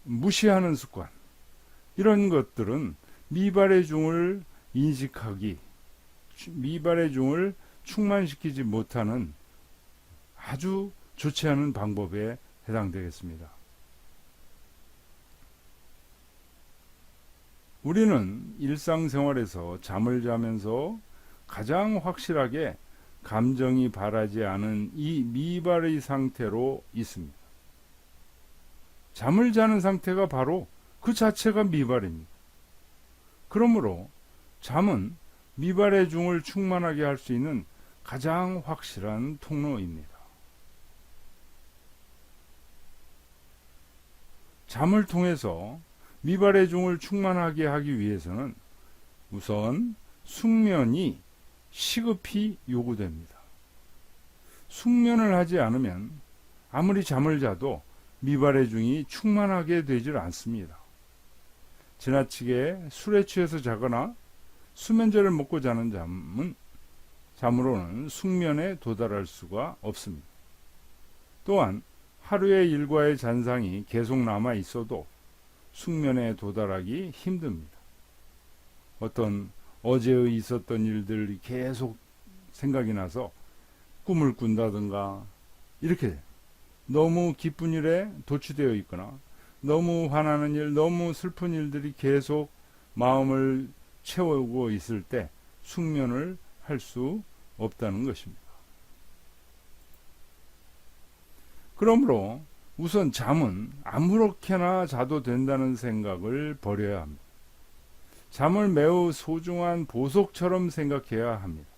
무시하는 습관, 이런 것들은 미발의 중을 인식하기, 미발의 중을 충만시키지 못하는 아주 좋지 않은 방법에 해당되겠습니다. 우리는 일상생활에서 잠을 자면서 가장 확실하게 감정이 바라지 않은 이 미발의 상태로 있습니다. 잠을 자는 상태가 바로 그 자체가 미발입니다. 그러므로 잠은 미발의 중을 충만하게 할 수 있는 가장 확실한 통로입니다. 잠을 통해서 미발의 중을 충만하게 하기 위해서는 우선 숙면이 시급히 요구됩니다. 숙면을 하지 않으면 아무리 잠을 자도 미발의 중이 충만하게 되질 않습니다. 지나치게 술에 취해서 자거나 수면제를 먹고 자는 잠으로는 숙면에 도달할 수가 없습니다. 또한 하루의 일과의 잔상이 계속 남아 있어도 숙면에 도달하기 힘듭니다. 어떤 어제의 있었던 일들이 계속 생각이 나서 꿈을 꾼다든가, 이렇게 너무 기쁜 일에 도취되어 있거나 너무 화나는 일, 너무 슬픈 일들이 계속 마음을 채우고 있을 때 숙면을 할 수 없다는 것입니다. 그러므로 우선 잠은 아무렇게나 자도 된다는 생각을 버려야 합니다. 잠을 매우 소중한 보석처럼 생각해야 합니다.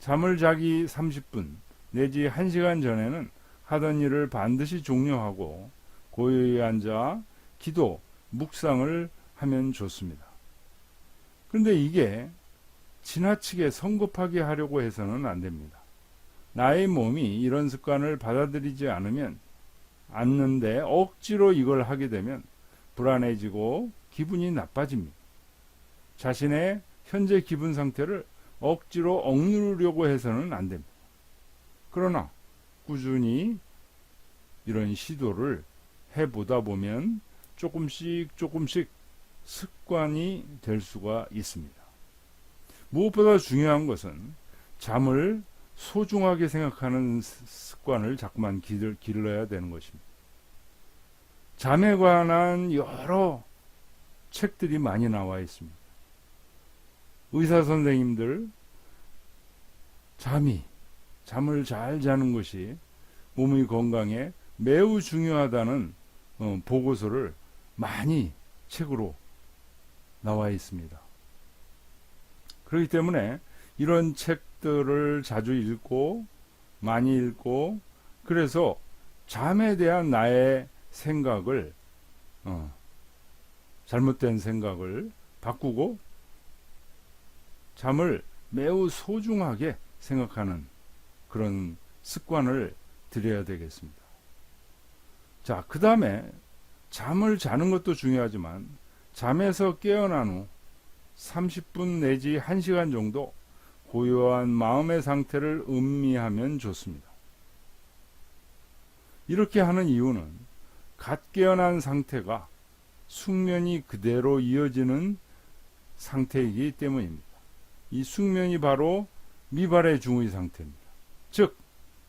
잠을 자기 30분 내지 1시간 전에는 하던 일을 반드시 종료하고 고요히 앉아 기도, 묵상을 하면 좋습니다. 그런데 이게 지나치게 성급하게 하려고 해서는 안 됩니다. 나의 몸이 이런 습관을 받아들이지 않는데 억지로 이걸 하게 되면 불안해지고 기분이 나빠집니다. 자신의 현재 기분 상태를 억지로 억누르려고 해서는 안 됩니다. 그러나 꾸준히 이런 시도를 해보다 보면 조금씩 습관이 될 수가 있습니다. 무엇보다 중요한 것은 잠을 소중하게 생각하는 습관을 자꾸만 길러야 되는 것입니다. 잠에 관한 여러 책들이 많이 나와 있습니다. 의사 선생님들 잠을 잘 자는 것이 몸의 건강에 매우 중요하다는 보고서를 많이 책으로 나와 있습니다. 그렇기 때문에 이런 책들을 자주 읽고 많이 읽고, 그래서 잠에 대한 나의 생각을 잘못된 생각을 바꾸고 잠을 매우 소중하게 생각하는 그런 습관을 들여야 되겠습니다. 자, 그 다음에 잠을 자는 것도 중요하지만 잠에서 깨어난 후 30분 내지 1시간 정도 고요한 마음의 상태를 음미하면 좋습니다. 이렇게 하는 이유는 갓 깨어난 상태가 숙면이 그대로 이어지는 상태이기 때문입니다. 이 숙면이 바로 미발의 중의 상태입니다. 즉,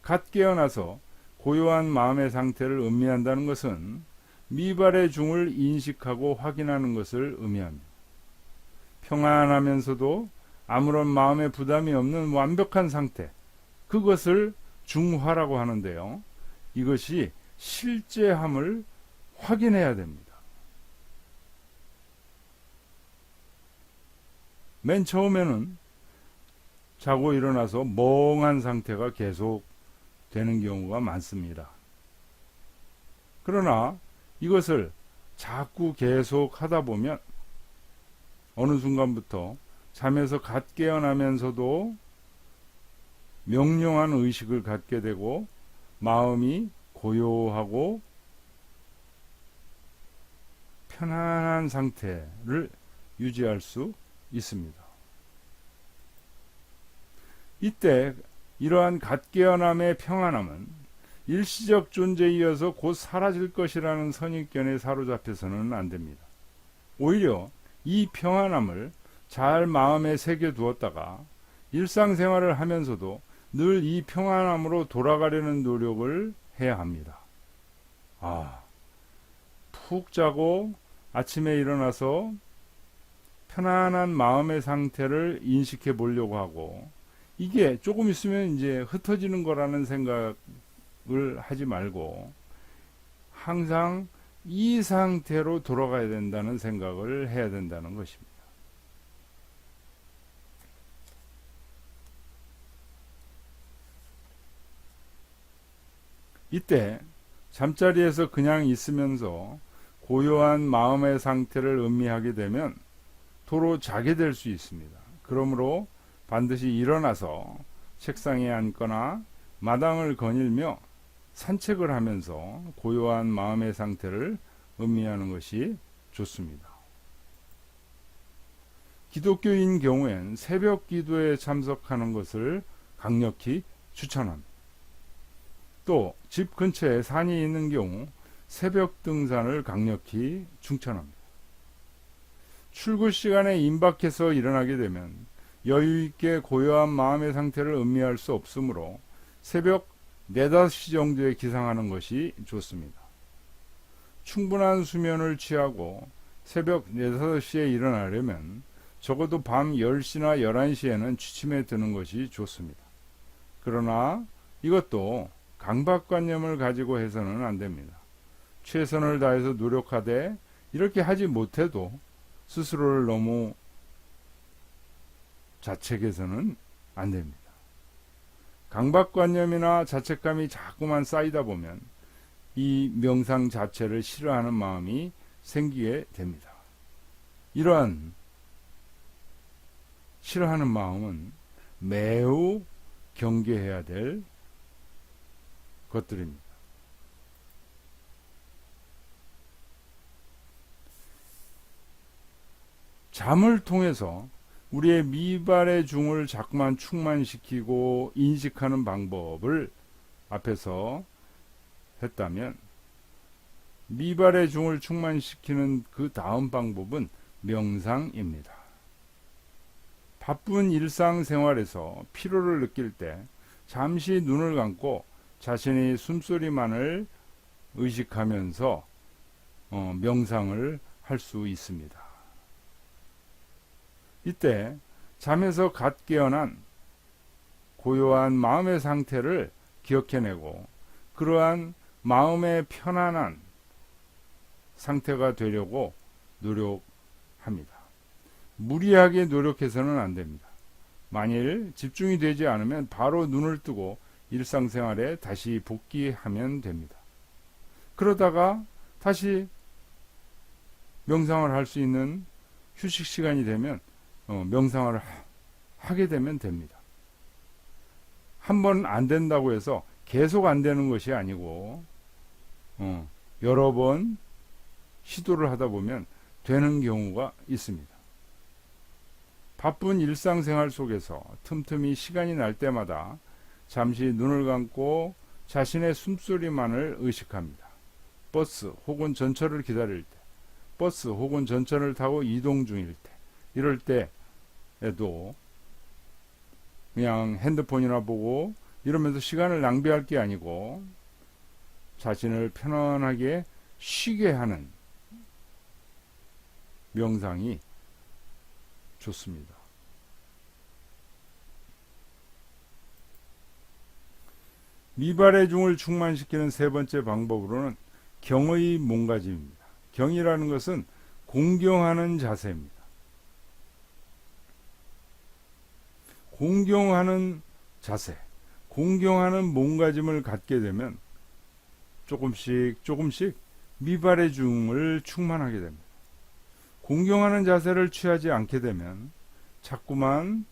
갓 깨어나서 고요한 마음의 상태를 음미한다는 것은 미발의 중을 인식하고 확인하는 것을 의미합니다. 평안하면서도 아무런 마음의 부담이 없는 완벽한 상태, 그것을 중화라고 하는데요. 이것이 실제함을 확인해야 됩니다. 맨 처음에는 자고 일어나서 멍한 상태가 계속 되는 경우가 많습니다. 그러나 이것을 자꾸 계속 하다 보면 어느 순간부터 잠에서 갓 깨어나면서도 명료한 의식을 갖게 되고 마음이 고요하고 편안한 상태를 유지할 수 있습니다. 이때 이러한 갓깨어남의 평안함은 일시적 존재이어서 곧 사라질 것이라는 선입견에 사로잡혀서는 안 됩니다. 오히려 이 평안함을 잘 마음에 새겨두었다가 일상생활을 하면서도 늘 이 평안함으로 돌아가려는 노력을 해야 합니다. 푹 자고 아침에 일어나서 편안한 마음의 상태를 인식해 보려고 하고, 이게 조금 있으면 이제 흩어지는 거라는 생각을 하지 말고 항상 이 상태로 돌아가야 된다는 생각을 해야 된다는 것입니다. 이때 잠자리에서 그냥 있으면서 고요한 마음의 상태를 음미하게 되면 도로 자게 될 수 있습니다. 그러므로 반드시 일어나서 책상에 앉거나 마당을 거닐며 산책을 하면서 고요한 마음의 상태를 음미하는 것이 좋습니다. 기독교인 경우엔 새벽 기도에 참석하는 것을 강력히 추천합니다. 또 집 근처에 산이 있는 경우 새벽 등산을 강력히 추천합니다. 출근 시간에 임박해서 일어나게 되면 여유 있게 고요한 마음의 상태를 음미할 수 없으므로 새벽 4, 5시 정도에 기상하는 것이 좋습니다. 충분한 수면을 취하고 새벽 4, 5시에 일어나려면 적어도 밤 10시나 11시에는 취침에 드는 것이 좋습니다. 그러나 이것도 강박관념을 가지고 해서는 안 됩니다. 최선을 다해서 노력하되 이렇게 하지 못해도 스스로를 너무 자책해서는 안 됩니다. 강박관념이나 자책감이 자꾸만 쌓이다 보면 이 명상 자체를 싫어하는 마음이 생기게 됩니다. 이러한 싫어하는 마음은 매우 경계해야 될 것들입니다. 잠을 통해서 우리의 미발의 중을 자꾸만 충만시키고 인식하는 방법을 앞에서 했다면, 미발의 중을 충만시키는 그 다음 방법은 명상입니다. 바쁜 일상생활에서 피로를 느낄 때 잠시 눈을 감고 자신의 숨소리만을 의식하면서 명상을 할 수 있습니다. 이때 잠에서 갓 깨어난 고요한 마음의 상태를 기억해내고 그러한 마음의 편안한 상태가 되려고 노력합니다. 무리하게 노력해서는 안 됩니다. 만일 집중이 되지 않으면 바로 눈을 뜨고 일상생활에 다시 복귀하면 됩니다. 그러다가 다시 명상을 할 수 있는 휴식 시간이 되면 명상을 하게 되면 됩니다. 한번 안 된다고 해서 계속 안 되는 것이 아니고 여러 번 시도를 하다 보면 되는 경우가 있습니다. 바쁜 일상생활 속에서 틈틈이 시간이 날 때마다 잠시 눈을 감고 자신의 숨소리만을 의식합니다. 버스 혹은 전철을 기다릴 때, 버스 혹은 전철을 타고 이동 중일 때, 이럴 때에도 그냥 핸드폰이나 보고 이러면서 시간을 낭비할 게 아니고 자신을 편안하게 쉬게 하는 명상이 좋습니다. 미발의 중을 충만시키는 세 번째 방법으로는 경의 몸가짐입니다. 경이라는 것은 공경하는 자세입니다. 공경하는 자세, 공경하는 몸가짐을 갖게 되면 조금씩 미발의 중을 충만하게 됩니다. 공경하는 자세를 취하지 않게 되면 자꾸만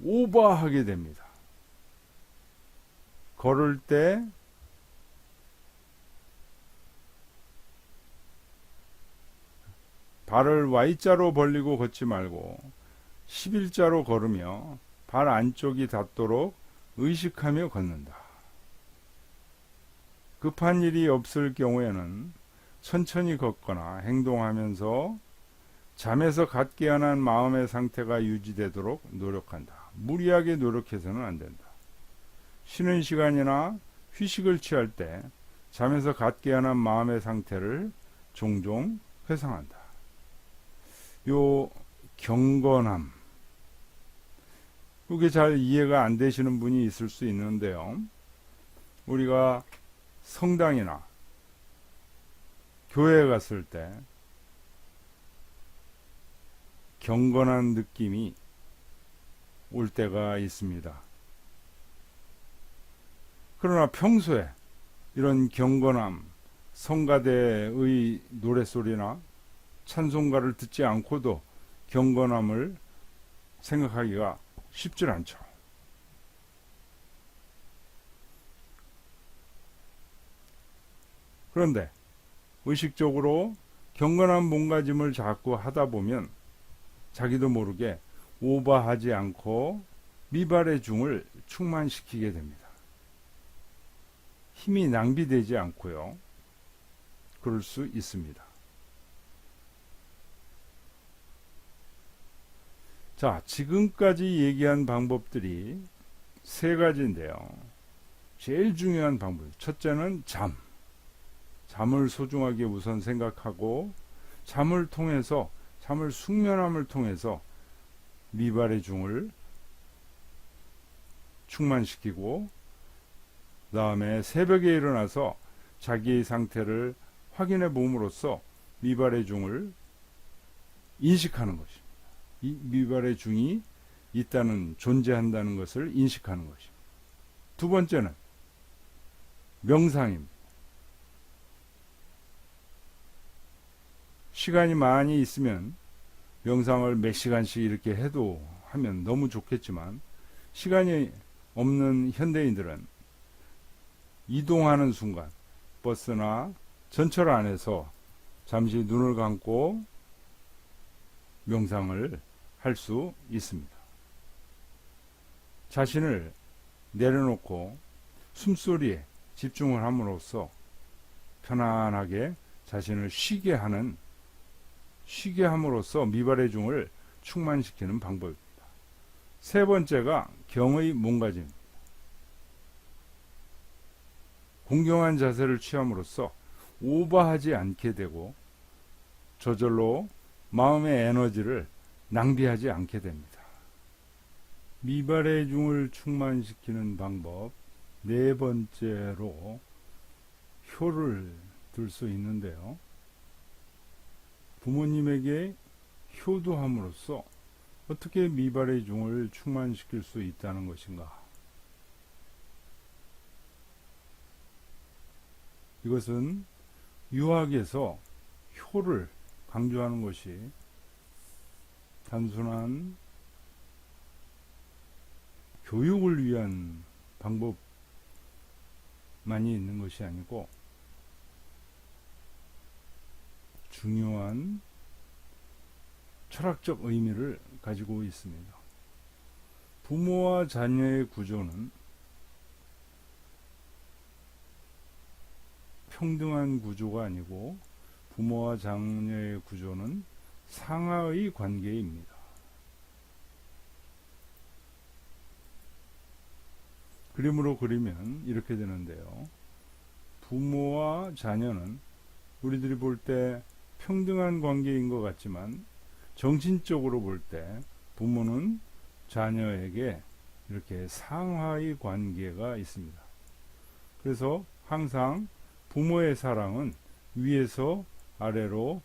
오버하게 됩니다. 걸을 때 발을 Y자로 벌리고 걷지 말고 11자로 걸으며 발 안쪽이 닿도록 의식하며 걷는다. 급한 일이 없을 경우에는 천천히 걷거나 행동하면서 잠에서 갓 깨어난 마음의 상태가 유지되도록 노력한다. 무리하게 노력해서는 안 된다. 쉬는 시간이나 휴식을 취할 때 잠에서 갓 깨어난 마음의 상태를 종종 회상한다. 요 경건함, 이게 잘 이해가 안 되시는 분이 있을 수 있는데요. 우리가 성당이나 교회에 갔을 때 경건한 느낌이 올 때가 있습니다. 그러나 평소에 이런 경건함, 성가대의 노랫소리나 찬송가를 듣지 않고도 경건함을 생각하기가 쉽지 않죠. 그런데 의식적으로 경건한 몸가짐을 자꾸 하다 보면 자기도 모르게 오버하지 않고 미발의 중을 충만시키게 됩니다. 힘이 낭비되지 않고요. 그럴 수 있습니다. 자, 지금까지 얘기한 방법들이 세 가지인데요. 제일 중요한 방법, 첫째는 잠을 소중하게 우선 생각하고 잠을 통해서, 잠을 숙면함을 통해서 미발의 중을 충만시키고, 그 다음에 새벽에 일어나서 자기의 상태를 확인해 봄으로써 미발의 중을 인식하는 것입니다. 이 미발의 중이 있다는, 존재한다는 것을 인식하는 것입니다. 두 번째는 명상입니다. 시간이 많이 있으면 명상을 몇 시간씩 이렇게 해도 하면 너무 좋겠지만, 시간이 없는 현대인들은 이동하는 순간 버스나 전철 안에서 잠시 눈을 감고 명상을 할 수 있습니다. 자신을 내려놓고 숨소리에 집중을 함으로써 편안하게 자신을 쉬게 함으로써 미발의 중을 충만시키는 방법입니다. 세 번째가 경의 몸가짐입니다. 공경한 자세를 취함으로써 오버하지 않게 되고 저절로 마음의 에너지를 낭비하지 않게 됩니다. 미발의 중을 충만시키는 방법 네 번째로 효를 들 수 있는데요. 부모님에게 효도함으로써 어떻게 미발의 중을 충만시킬 수 있다는 것인가? 이것은 유학에서 효를 강조하는 것이 단순한 교육을 위한 방법만이 있는 것이 아니고 중요한 철학적 의미를 가지고 있습니다. 부모와 자녀의 구조는 평등한 구조가 아니고 부모와 자녀의 구조는 상하의 관계입니다. 그림으로 그리면 이렇게 되는데요. 부모와 자녀는 우리들이 볼 때 평등한 관계인 것 같지만 정신적으로 볼 때 부모는 자녀에게 이렇게 상하의 관계가 있습니다. 그래서 항상 부모의 사랑은 위에서 아래로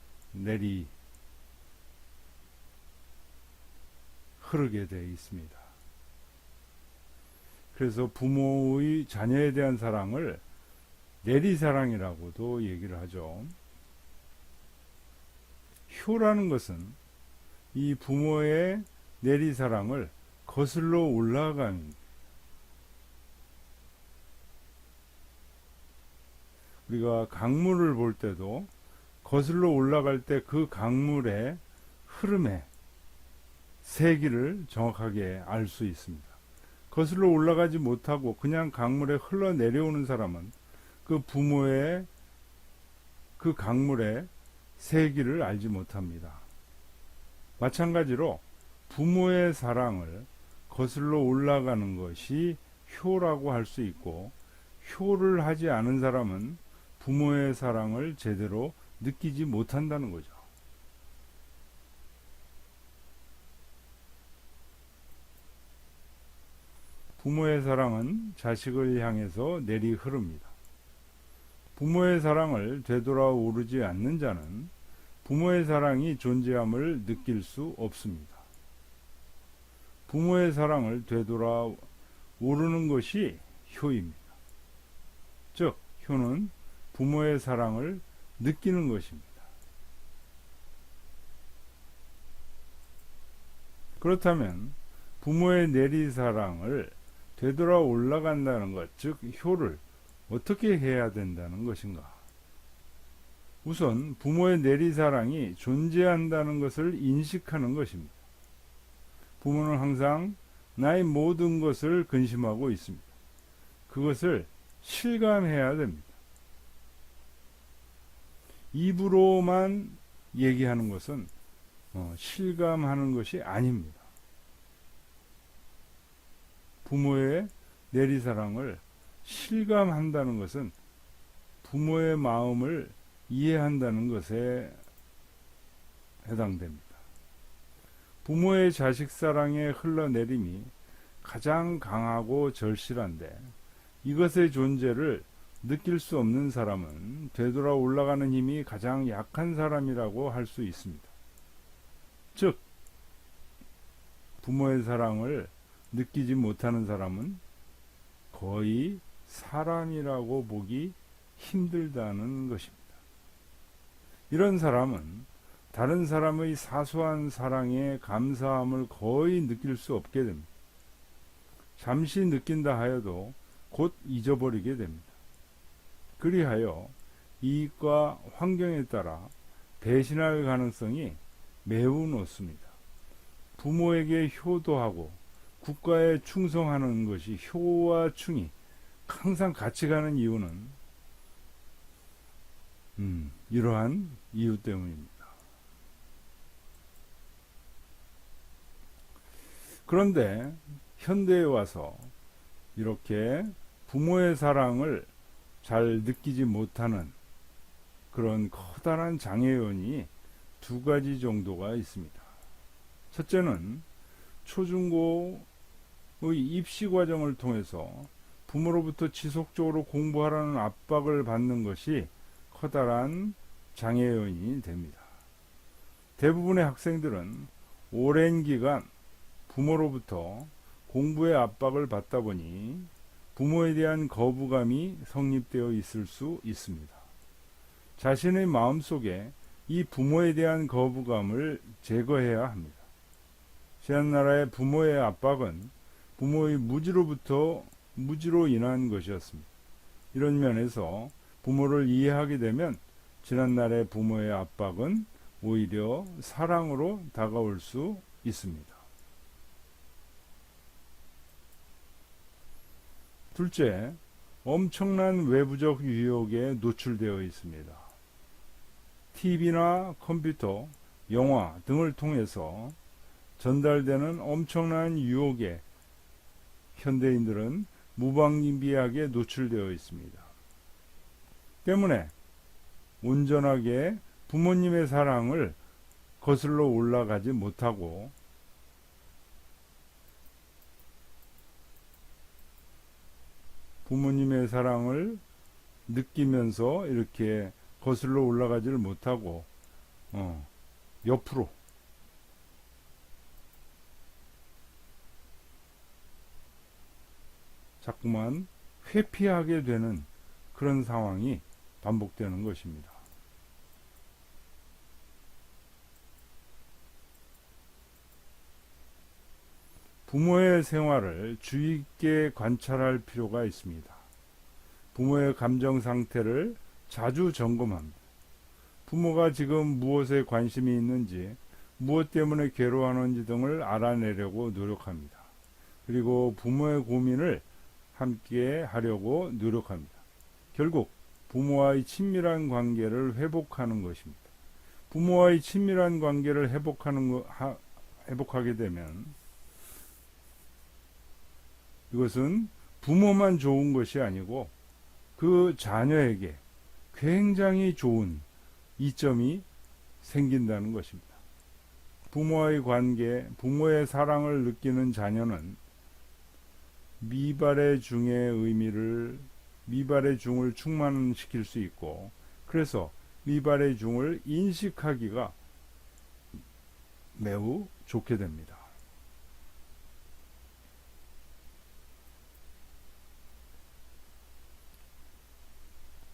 흐르게 되어 있습니다. 그래서 부모의 자녀에 대한 사랑을 내리사랑이라고도 얘기를 하죠. 효라는 것은 이 부모의 내리사랑을 거슬러 올라가는, 우리가 강물을 볼 때도 거슬러 올라갈 때 그 강물의 흐름의 세기를 정확하게 알 수 있습니다. 거슬러 올라가지 못하고 그냥 강물에 흘러내려오는 사람은 그 부모의 그 강물의 세기를 알지 못합니다. 마찬가지로 부모의 사랑을 거슬러 올라가는 것이 효라고 할 수 있고, 효를 하지 않은 사람은 부모의 사랑을 제대로 느끼지 못한다는 거죠. 부모의 사랑은 자식을 향해서 내리 흐릅니다. 부모의 사랑을 되돌아오르지 않는 자는 부모의 사랑이 존재함을 느낄 수 없습니다. 부모의 사랑을 되돌아오르는 것이 효입니다. 즉, 효는 부모의 사랑을 느끼는 것입니다. 그렇다면 부모의 내리사랑을 되돌아 올라간다는 것, 즉 효를 어떻게 해야 된다는 것인가? 우선 부모의 내리사랑이 존재한다는 것을 인식하는 것입니다. 부모는 항상 나의 모든 것을 근심하고 있습니다. 그것을 실감해야 됩니다. 입으로만 얘기하는 것은 실감하는 것이 아닙니다. 부모의 내리사랑을 실감한다는 것은 부모의 마음을 이해한다는 것에 해당됩니다. 부모의 자식 사랑의 흘러내림이 가장 강하고 절실한데, 이것의 존재를 느낄 수 없는 사람은 되돌아 올라가는 힘이 가장 약한 사람이라고 할 수 있습니다. 즉, 부모의 사랑을 느끼지 못하는 사람은 거의 사람이라고 보기 힘들다는 것입니다. 이런 사람은 다른 사람의 사소한 사랑에 감사함을 거의 느낄 수 없게 됩니다. 잠시 느낀다 하여도 곧 잊어버리게 됩니다. 그리하여 이익과 환경에 따라 배신할 가능성이 매우 높습니다. 부모에게 효도하고 국가에 충성하는 것이 효와 충이 항상 같이 가는 이유는 이러한 이유 때문입니다. 그런데 현대에 와서 이렇게 부모의 사랑을 잘 느끼지 못하는 그런 커다란 장애연이 두 가지 정도가 있습니다. 첫째는 초중고의 입시 과정을 통해서 부모로부터 지속적으로 공부하라는 압박을 받는 것이 커다란 장애연이 됩니다. 대부분의 학생들은 오랜 기간 부모로부터 공부의 압박을 받다 보니 부모에 대한 거부감이 성립되어 있을 수 있습니다. 자신의 마음속에 이 부모에 대한 거부감을 제거해야 합니다. 지난나라의 부모의 압박은 부모의 무지로 인한 것이었습니다. 이런 면에서 부모를 이해하게 되면 지난날의 부모의 압박은 오히려 사랑으로 다가올 수 있습니다. 둘째, 엄청난 외부적 유혹에 노출되어 있습니다. TV나 컴퓨터, 영화 등을 통해서 전달되는 엄청난 유혹에 현대인들은 무방비하게 노출되어 있습니다. 때문에 온전하게 부모님의 사랑을 거슬러 올라가지 못하고 부모님의 사랑을 느끼면서 이렇게 거슬러 올라가지를 못하고 옆으로 자꾸만 회피하게 되는 그런 상황이 반복되는 것입니다. 부모의 생활을 주의 있게 관찰할 필요가 있습니다. 부모의 감정 상태를 자주 점검합니다. 부모가 지금 무엇에 관심이 있는지, 무엇 때문에 괴로워하는지 등을 알아내려고 노력합니다. 그리고 부모의 고민을 함께 하려고 노력합니다. 결국 부모와의 친밀한 관계를 회복하는 것입니다. 부모와의 친밀한 관계를 회복하게 되면 이것은 부모만 좋은 것이 아니고 그 자녀에게 굉장히 좋은 이점이 생긴다는 것입니다. 부모와의 관계, 부모의 사랑을 느끼는 자녀는 미발의 중을 충만시킬 수 있고, 그래서 미발의 중을 인식하기가 매우 좋게 됩니다.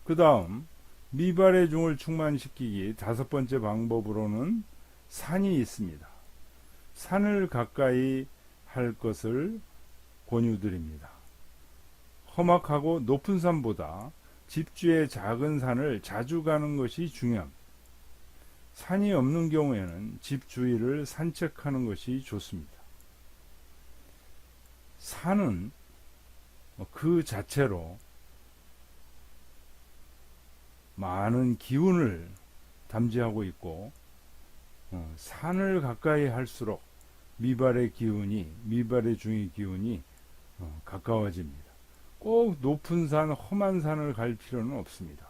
그 다음 미발의 중을 충만시키기 다섯 번째 방법으로는 산이 있습니다. 산을 가까이 할 것을 권유드립니다. 험악하고 높은 산보다 집주의 작은 산을 자주 가는 것이 중요합니다. 산이 없는 경우에는 집 주위를 산책하는 것이 좋습니다. 산은 그 자체로 많은 기운을 담지하고 있고, 산을 가까이 할수록 미발의 중의 기운이 가까워집니다. 꼭 높은 산, 험한 산을 갈 필요는 없습니다.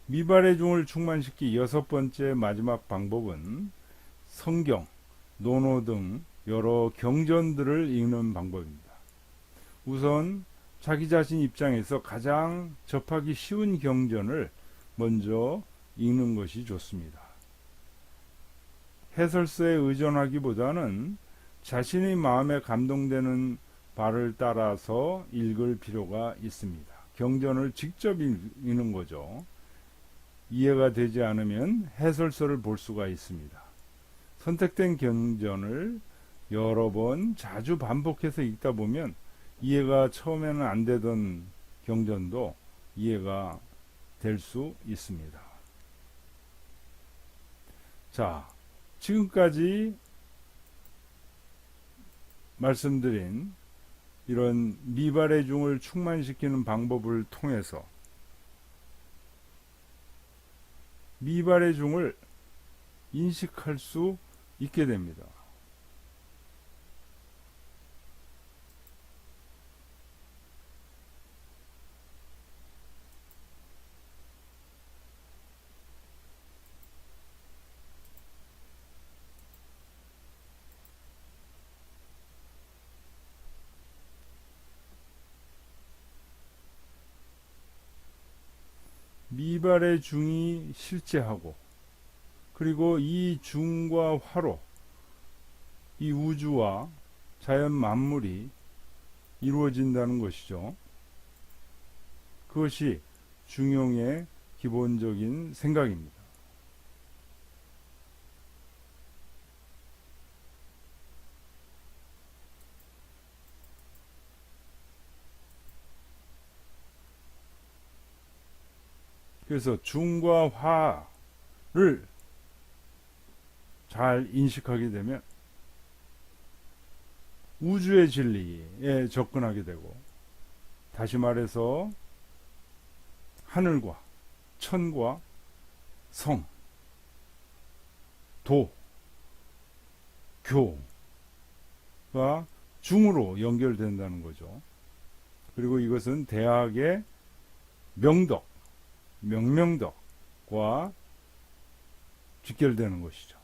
미발의 중을 충만시키기 여섯 번째 마지막 방법은 성경, 논어 등 여러 경전들을 읽는 방법입니다. 우선 자기 자신 입장에서 가장 접하기 쉬운 경전을 먼저 읽는 것이 좋습니다. 해설서에 의존하기보다는 자신의 마음에 감동되는 바를 따라서 읽을 필요가 있습니다. 경전을 직접 읽는 거죠. 이해가 되지 않으면 해설서를 볼 수가 있습니다. 선택된 경전을 여러 번 자주 반복해서 읽다 보면 이해가 처음에는 안 되던 경전도 이해가 될 수 있습니다. 자, 지금까지 말씀드린 이런 미발의 중을 충만시키는 방법을 통해서 미발의 중을 인식할 수 있게 됩니다. 미발의 중이 실제하고, 그리고 이 중과 화로, 이 우주와 자연 만물이 이루어진다는 것이죠. 그것이 중용의 기본적인 생각입니다. 그래서 중과 화를 잘 인식하게 되면 우주의 진리에 접근하게 되고, 다시 말해서 하늘과 천과 성, 도, 교가 중으로 연결된다는 거죠. 그리고 이것은 대학의 명덕과 직결되는 것이죠.